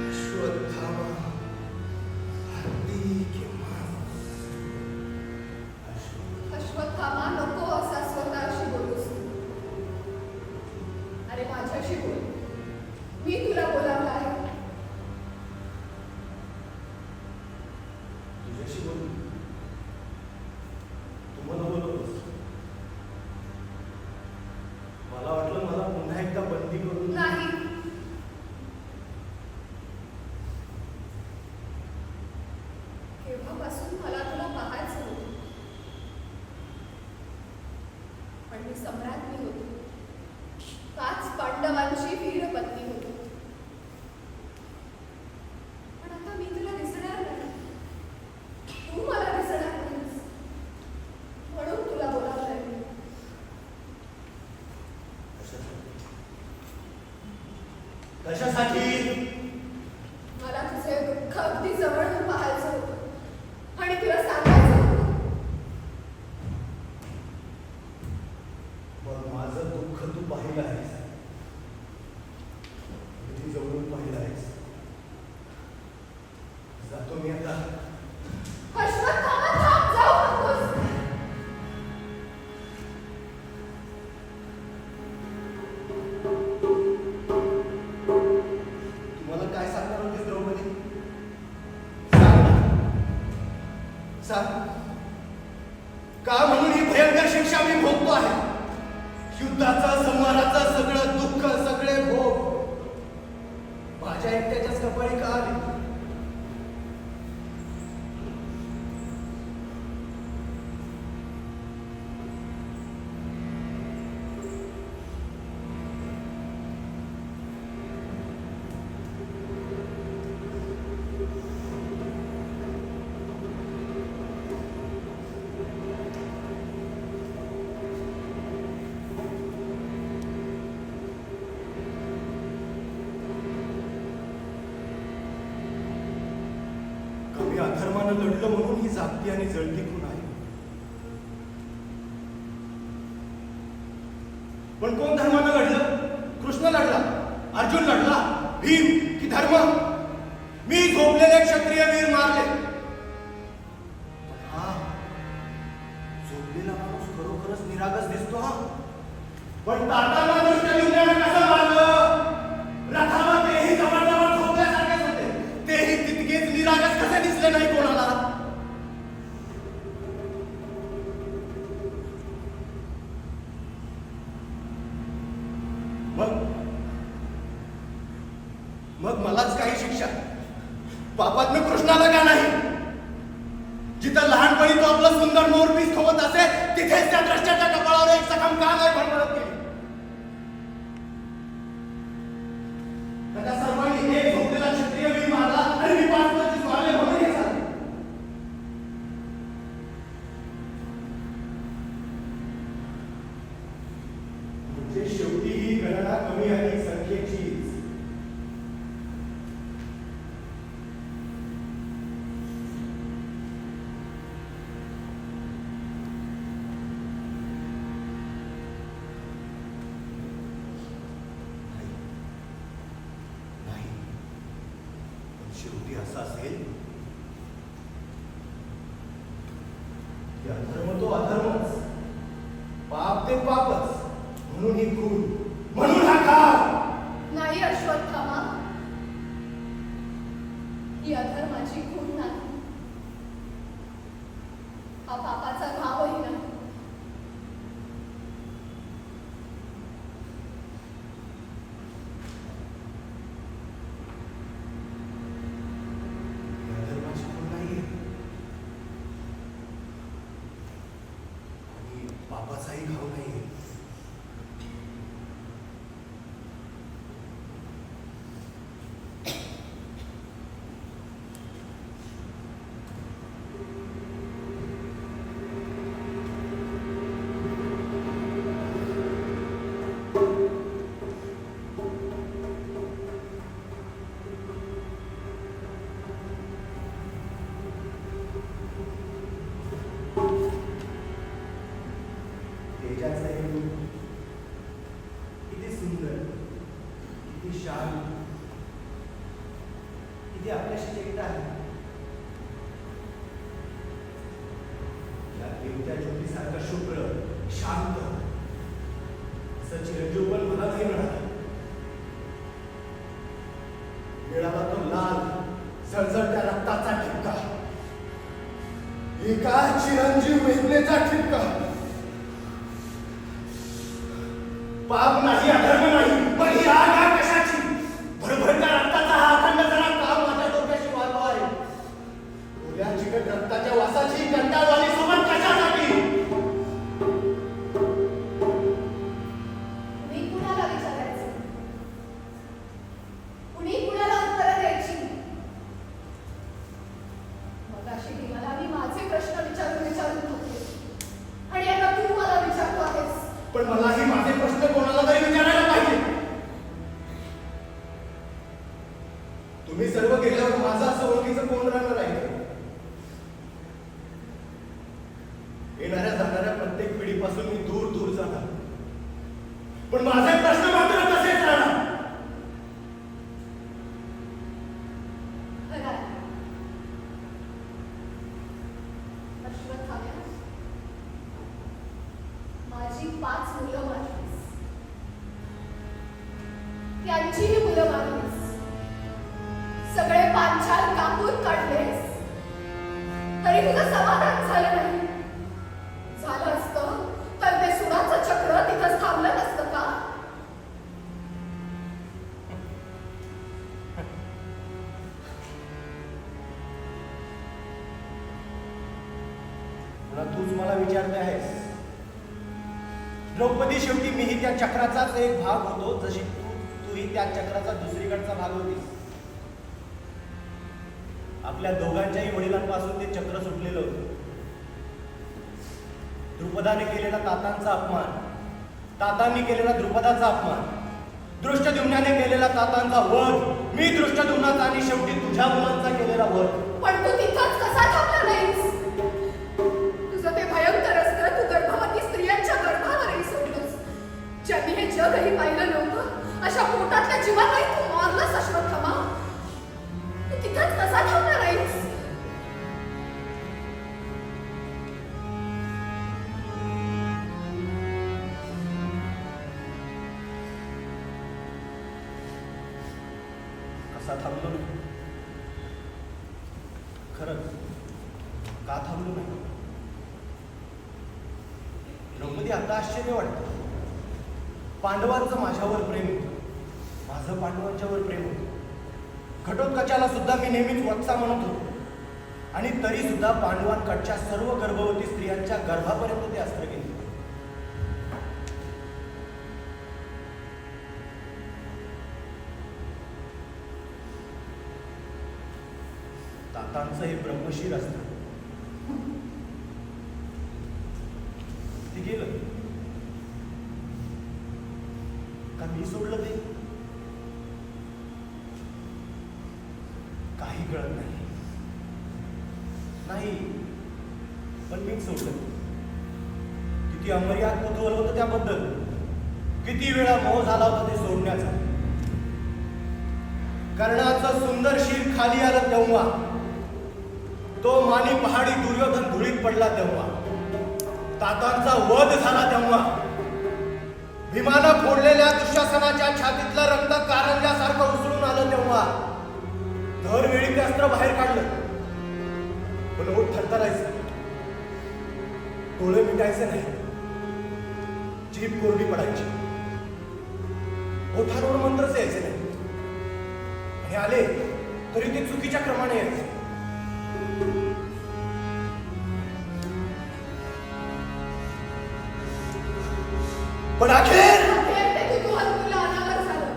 अश्वत्थामा हत्ती की माणूस. अश्वत्थामा नको असा स्वतःशी बोलूस. अरे माझ्याशी बोल. मी तुला बोलावलं आहे. तुझ्याशी बोलू. तू मला बोलवतोस. मला वाटलं मला पुन्हा एकदा कशासाठी? मला तुझे दुःख अगदी जवळून पाहायचं होतं आणि तुला सांगायचं होतं. मग माझं दुःख तू पाहिलं आहेस, अगदी जवळून पाहिलं आहेस. जातो मी आता. अश्वत्थामा, थांब, जाऊ नकोस. तुम्हाला काय सांगणार होतीस द्रौपदी? सांग ना. सांग. का म्हणून ही भयंकर शिक्षा मी भोगतो आहे? युद्धाचं, संहाराचं सगळं दुःख, सगळे भोग माझ्या एकट्याच्याच कपाळी का आले? कमी अधर्मानं लढलं म्हणून ही जागती आणि जळती खून आहे. पण कोण धर्मानं लढलं? कृष्ण लढला, अर्जुन लढला, भीम की धर्म? मी झोपलेले क्षत्रिय वीर मारले. हा झोपलेला माणूस खरोखरच निरागस दिसतो. हा पण ताटाला दृष्टविज्ञानं कसं मारलं? रथावर तेही जवळ झोपल्यासारखेच होते. तेही तितकेच निरागस कसे दिसले नाही कोणाला? मग मलाच काही शिक्षा? पापात्म्य कृष्णाला का नाही? जिथं लहानपणी तो आपलं सुंदर मोरपीस ठेवत असे, तिथेच त्या द्रष्ट्याच्या कपाळावर एक जखम का नाही भरभरत गेली? त्या सर्वांनी एक झोपलेला क्षत्रिय वीर मारला आणि मी 5-25 मारले म्हणून हे झाले. म्हणजे शेवटी ही गणना कमी अधिक संख्येचीच. नाही, पण शेवटी असं असेल की अधर्म तो अधर्मच, पाप ते पापच. म्हणून ही खून, म्हणून हा घाव. नाही अश्वत्थामा, ही अधर्माची खून नाही, हा पापाचा घावही नाही. ही अधर्माची खून नाहीये आणि पापाचाही घाव नाहीये. तेजाचं हे रूप किती सुंदर, किती शांत, किती आपल्याशी एकटा आहे. या देवत्या ज्योतीसारखं शुभ्र, शांत असं चिरंजीव पण मला नाही मिळाला. मिळाला तो लाल जळजळत्या रक्ताचा ठिपका, एका चिरंजीव वेदनेचा ठिपका. पाप नाही, अधर्म नाही, पण ही आग आग कशाची? भरभरत्या रक्ताचा हा अखंड जरा काम माझ्या डोक्याशी वाढलो आहे. ओल्या चिकट रक्ताच्या वासाची कंटाळवाणी सोबत कशासाठी? मी कुणाला विचारायचं? कुणी कुणाला उत्तरं द्यायची? मगाशी मला मी माझे प्रश्न विचारून होते त्यांचीही मुलं मारलीस. सगळे पांचाल कापून काढलेस तरी तुझं समाधान झालं नाही. झालं असतं तर ते सुनाचं चक्र तिथंच थांबलं नसतं का? पुन्हा तूच मला विचारते आहेस. द्रौपदी शेवटी मीही त्या चक्राचाच एक भाग होतो, जशी तूही त्या चक्राचा दुसरीकडचा भाग होतीस. आपल्या दोघांच्याही वडिलांपासून ते चक्र सुटलेलं होतं. द्रुपदाने केलेला तातांचा अपमान, तातांनी केलेला द्रुपदाचा अपमान, दृष्टद्युम्नाने केलेला तातांचा वध, मी दृष्टद्युम्नाचा आणि शेवटी तुझ्या मुलांचा केलेला वध. पण तू तिथंच कसा थांबला नाहीस? तुझं ते भयंकर असतं. तू गर्भवती स्त्रियांच्या गर्भावरही सोडलंस. ज्यांनी हे जगही पाहिलं नव्हतं अशा पोटातल्या जीवालाही तू मारलंस अश्वत्थामा. तू तिथंच कसा थांबला नाहीस? कसा थांबलो नाही? खरंच का थांबलो नाही? द्रौपदी आता आश्चर्य वाटतं. पांडवांचं माझ्यावर प्रेम होतं, माझं पांडवांच्यावर प्रेम होतं. घटोत्कचाला सुद्धा मी नेहमीच वत्सा म्हणत होतो आणि तरी सुद्धा पांडवांकडच्या सर्व गर्भवती स्त्रियांच्या गर्भापर्यंत ते अस्त्र गेले. तातांचं हे ब्रह्मशीर असतं. ते गेलं का मी सोडलं ते? काही कळत नाही. नाही, पण मीच सोडलं. किती अमर्याद कुतूहल होतं त्याबद्दल. किती वेळा मोह झाला होता ते सोडण्याचा. कर्णाचं सुंदर शीर खाली आलं तेव्हा, तो मानी पहाडी दुर्योधन धुळीत पडला तेव्हा, तातांचा वध झाला तेव्हा, भीमानं फोडलेल्या दुःशासनाच्या छातीतलं रक्त कारंजासारखं उसळून आलं तेव्हा दरवेळी ते अस्त्र बाहेर काढलं. पण ओठ थरथरायचं, डोळे मिटायचे नाही, जीभ कोरडी पडायची, ओठांवर मंत्रच यायचे नाही. आणि आले तरी ते चुकीच्या क्रमाने यायचे. पण अखेर ते कुतूहल तुला अनावर झालं.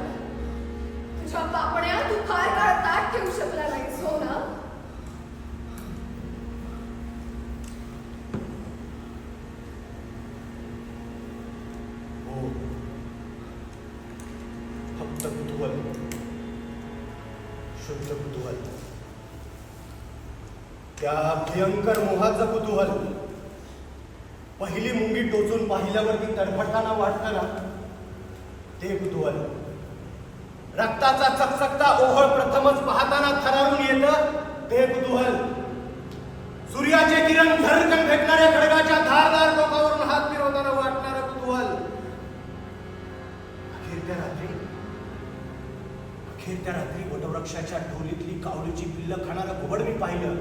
तुझ्या पापण्या तू फार काळ ताट ठेवू शकला नाहीस, हो ना? हो, फक्त कुतूहल, शुद्ध कुतूहल. त्या भयंकर मोहाचं कुतूहल. पहिली मुंगी टोचून पाहिल्यावरती तडफडताना वाटतं ना, ते कुतूहल. रक्ताचा चकचकता ओहळ प्रथमच पाहताना थरारून येतं, ते कुतूहल. सूर्याचे किरण झरकन फेकणाऱ्या खडगाच्या धारदार टोकावरून हात फिरवताना वाटणारं कुतूहल. अखेर त्या रात्री वटवृक्षाच्या ढोलीतली कावलीची पिल्लं खाणारं घुबड मी पाहिलं.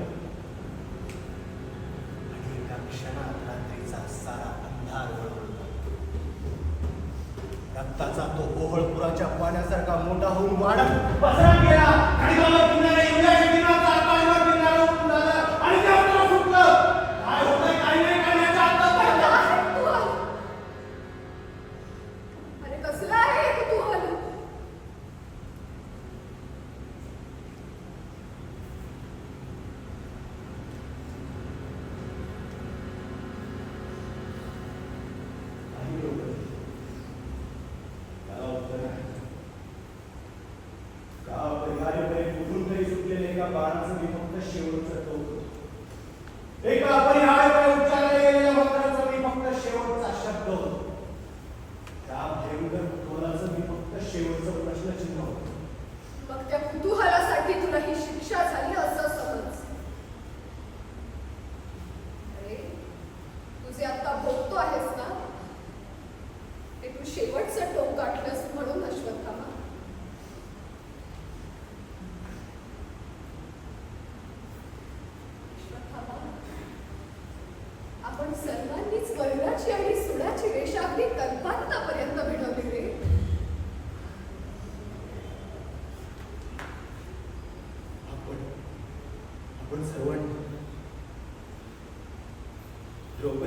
आणि एका क्षणात रात्रीचा सारा अंधार वळवळला. रक्ताचा तो ओहळपुराच्या पाण्यासारखा मोठा होऊन वाढत पसरत गेला. खडगावर किनारे इंद्राच्या किनारचा आकाशावर किनारा उठून झाला आणि ते अंतर सुटलं. काय होतंय काय नाही करण्याच्या हातात पण नव्हतं. काय आहे कुतूहल? अरे कसलं आहे हे कुतूहल? काही लोकं त्याला उत्तर आहे. का अपरिहार्यपणे कुठून तरी सुटलेले एका बाणाचं मी फक्त शेवटचं टोक होतो. एका अपरिहार्यपणे उच्चारले गेलेल्या मंत्राचा मी फक्त शेवटचा शब्द होतो. त्या भयंकर कुतूहलाचं मी फक्त शेवटचं प्रश्नचिन्ह होतो. मग त्या कुतूहलासाठी तुला ही शिक्षा झाली असं समज. अरे तू जे आता भोगतो आहेस ना, ते तू शेवटचं टोक गाठलंस म्हणून अश्वत्थामा.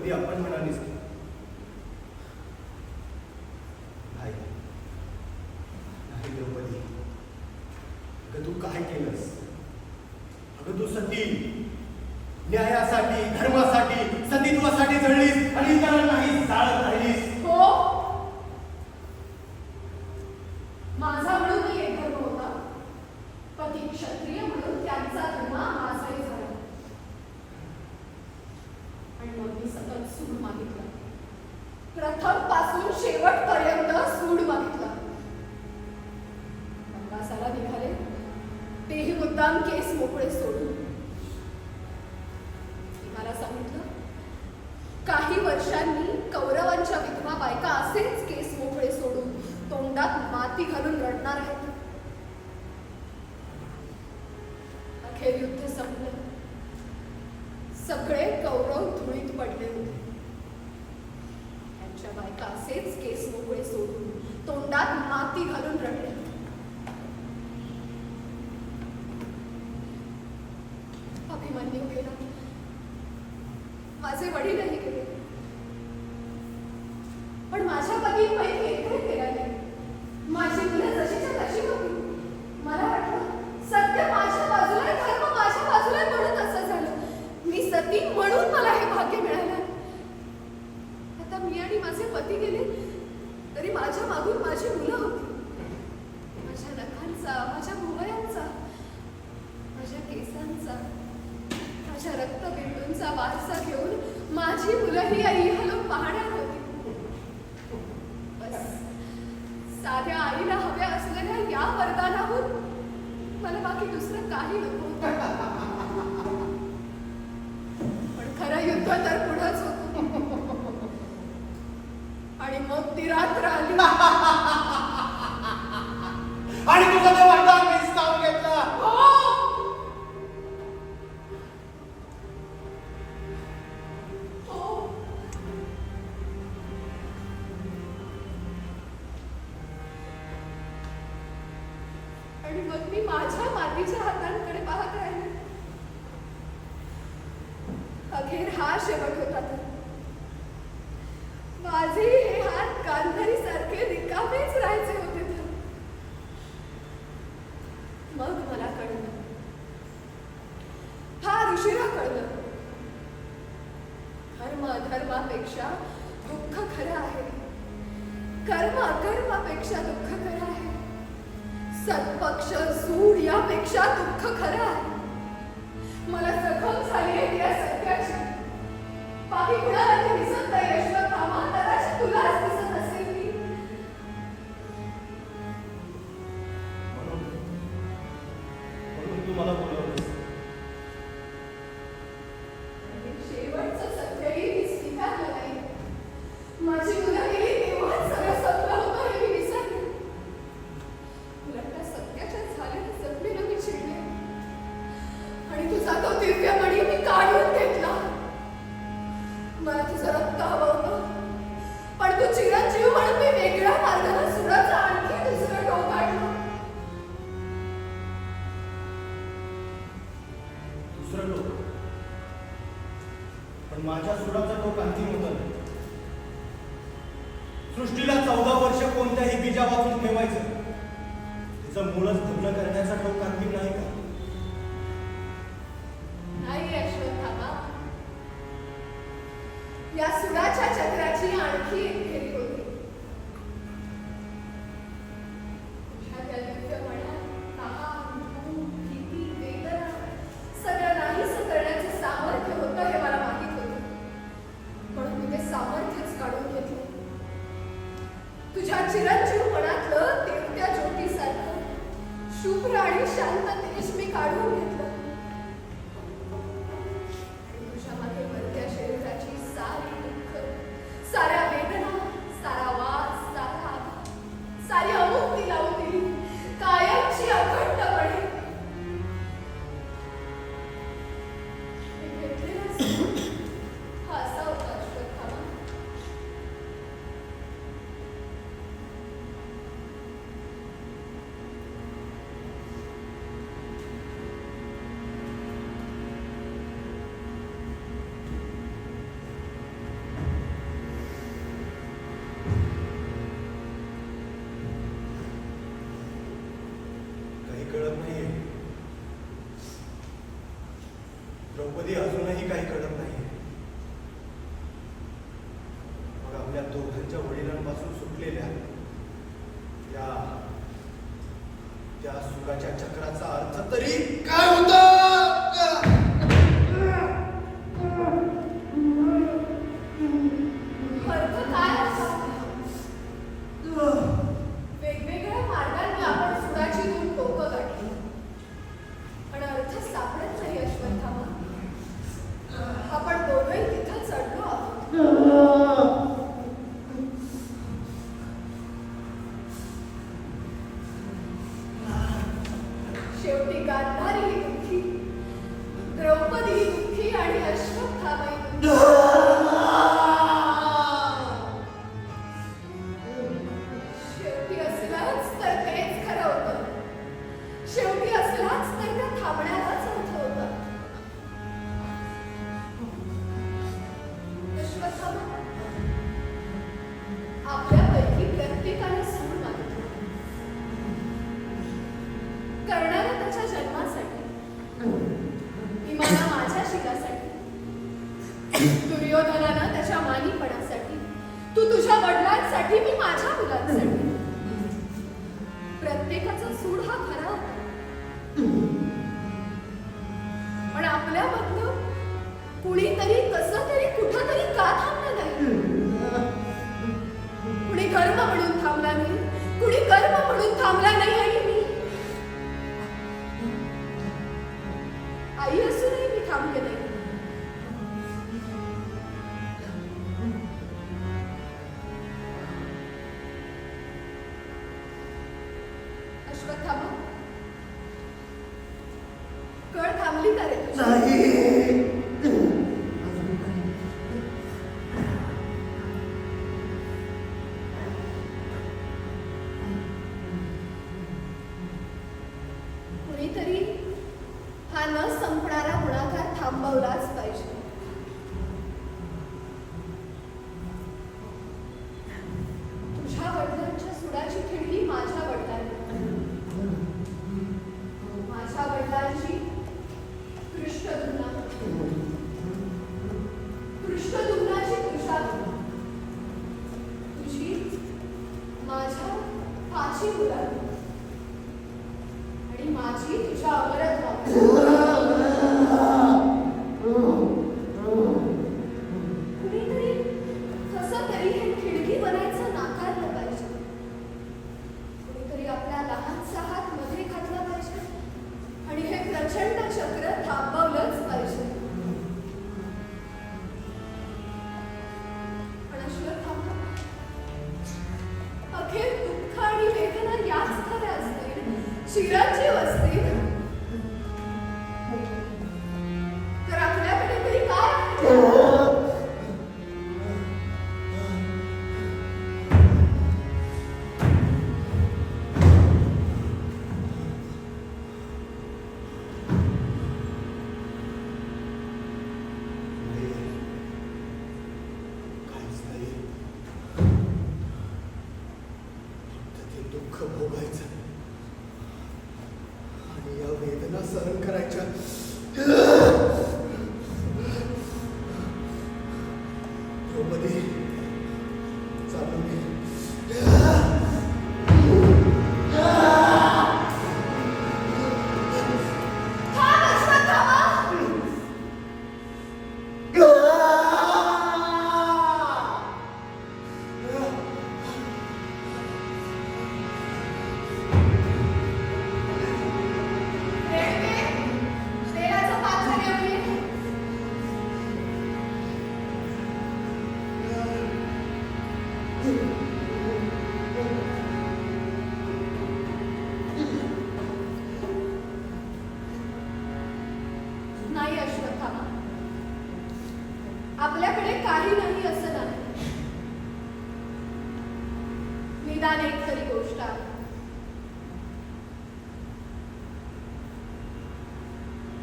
द्रौपदी आपण म्हणालीस की नाही नाही द्रौपदी, अगं तू काय केलंस? अगं तू सती न्यायासाठी, धर्मासाठी, सतीत्वासाठी जळलीस आणि इतरांनाही जाळत राहिलीस. हो, माझा म्हणूनही एक धर्म होता. पती क्षत्रिय म्हणून त्यांचा धर्म माझाही झाला. आणि मग मी सतत सूड मागितला. प्रथम पासून शेवटपर्यंत सूड मागितला. वनवासाला निघाले, तेही मुद्दाम केस मोकळे सोडून. मला सांगितलं, काही वर्षांनी कौरवांच्या विधवा बायका असेच केस मोकळे सोडून तोंडात माती घालून रडणार आहेत. अखेर युद्ध संपलं. सगळे कौरव धुळीत पडले होते. त्यांच्या बायका असेच केस मोकळे सोडून तोंडात माती घालून रडले. अभिमन्यू गेला, माझे वडीलही गेले, पण माझ्या पतींपैकी एकही गेला नाही. माझी मुलं जशीच्या तशी होती. मला वाटलं सत्य माझ्या बाजूला आहे, धर्म माझ्या बाजूला आहे, म्हणून असं झालं. मी सती म्हणून मला हे भाग्य मिळालं. आता मी आणि माझे पती गेले तरी माझ्या मागून माझी मुलं होती. माझ्या नखांचा, माझ्या भुवयांचा, माझ्या केसांचा, माझ्या रक्तबिंदूंचा वारसा घेऊन माझी मुलंही इहलोक पाहणार होती. बस साध्या आईला हव्या असलेल्या या वरदानाहून मला बाकी दुसरं काही नको. पण खरं युद्ध तर पुढंच होतं. आणि मग ती रात्र आली. आणि तुझं ते वरदान मी हिसकावून घेतलं. आणि मग मी माझ्या मातीच्या हातांकडे पाहत राहिले. अखेर हा शेवट होता. तर माझेही हे हात गांधारीसारखे रिकामेच राहायचे होते. तर मग मला कळलं, फार उशिरा कळलं, धर्म अधर्मापेक्षा दुःख खरं आहे. कर्म अकर्मापेक्षा दुःख खरं आहे. सत्पक्ष सूड यापेक्षा दुःख खरं आहे. मला जखम झाली आहे या सत्याची. बाकी कुणाला ते दिसत नाही. अश्वत्थामा, कदाचित तुलाच दिसत असेल. मी म्हणून तू मला बोलवलंस. शेवटचं सत्यही मी स्वीकारलं नाही. माझी मुलं गेली तेव्हाच सगळं संपलं होतं हे मी विसरले. उलट त्या सत्याच्या झालेल्या जखमेला मी चिडले आणि तुझा तो दिव्य मणी मी काढून घेतला. मला तुझं रक्त हवं होतं, पण तू चिरंजीव म्हणून मी वेगळ्या मार्गाने सुराचं आणखी दुसरं टोक काढलं. दुसरं टोक, पण माझ्या सुराचा टोक अंतिम होता. सृष्टीला 14 वर्ष कोणत्याही बीजा वाचून ठेवायचं, तिचं मूळच भग्न करण्याचा टोक अंतिम नाही का? नाही अश्वत्थामा, या सुराच्या चक्राची आणखी एक फेरी होती. तुझ्या त्या दिव्य मनात तहान, भूक, भीती, वेदना सगळं नाहीसं करण्याचं सामर्थ्य होतं हे मला माहित होतं. म्हणून मी ते सामर्थ्यच काढून घेतलं. तुझ्या चिरंजीव मनातलं तेवत्या ज्योतीसारखं शुभ्र आणि शांत तेज मी काढून घेतलं. तुझ्या मागे वरत्या शरीराची सारी दुःख, साऱ्या वेदना द्रौपदी अजूनही काही कळत नाही. मग आपल्या दोघांच्या वडिलांपासून सुटलेल्या त्या सुखाच्या चक्राचा अर्थ तरी काय होता? अर्थ काय असावा? वेगवेगळ्या मार्गांनी आपण सुडाची दोन टोकं गाठली, पण अर्थ सापडत नाही अश्वत्थामा. आपण दोघंही तिथं चढलो आहोत. शेवटी गांधारी ही दुःखी, द्रौपदी ही दुःखी आणि अश्वत्थामा ही दुःखी. शेवटी असलाच तर तेच खरं होतं. शेवटी असलाच तर त्या थांबण्यालाच अर्थ होता. अश्वत्थामा, आपल्यापैकी प्रत्येकाने सूड मागितली. कर्णाला त्याच्या जन्मासाठी, भीमाला माझ्या शिलासाठी, दुर्योधनानं त्याच्या मानीपणासाठी, तू तुझ्या वडिलांसाठी, मी माझ्या मुलांसाठी. प्रत्येकाचा सूड हा खरा होता. पण आपल्यामधलं कुणीतरी कसं तरी कुठं तरी का थांबलं नाही? कुणी कर्म म्हणून थांबला नाही, कुणी कर्म म्हणून थांबला नाही. आणि मी आई असूनही मी थांबले नाही. अश्वत्थामा, कळ थांबली का रे तुझी? नाही. कुणीतरी हा न संपणारा गुणाकार थांबवलाच पाहिजे. तुझ्या वडिलांच्या सुडाची खिडकी माझ्या वडिलांनी, माझ्या वडिलांची कृष्णदुम्नाची तुझ्या, तुझी माझ्या 5 मुलांनी आणि माझी तुझ्या कुणीतरी कसं तरी हे खिडकी बनायचं नाकारलं पाहिजे. कुणीतरी आपल्या लहानसा हात मध्ये घातला पाहिजे आणि हे प्रचंड चक्र थांबवलंच पाहिजे. पण अश्वत्थामा, अखेर दुःख आणि वेदना याच खऱ्या असतील, चिरंजीव असतील, तर आपल्याकडे तरी काय आहे? काहीच नाही. फक्त ते दुःख भोगायचं आणि या वेदना सहन करायच्या. द्रौपदी, चालू मी. थांब अश्वत्थामा. रेल्वे, रेलाचं पात्र घेऊन ये. नाही अश्वत्थामा, आपल्याकडे काही नाही असं नाही. निदान एक तरी गोष्ट आहे.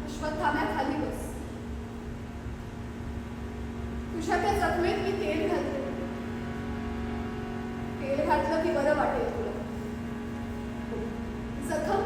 अश्वत्थाम्या, खाली बस. तुझ्या त्या जखमेत मी तेल घालते. तेल घातलं की बरं वाटेल तुला. जखम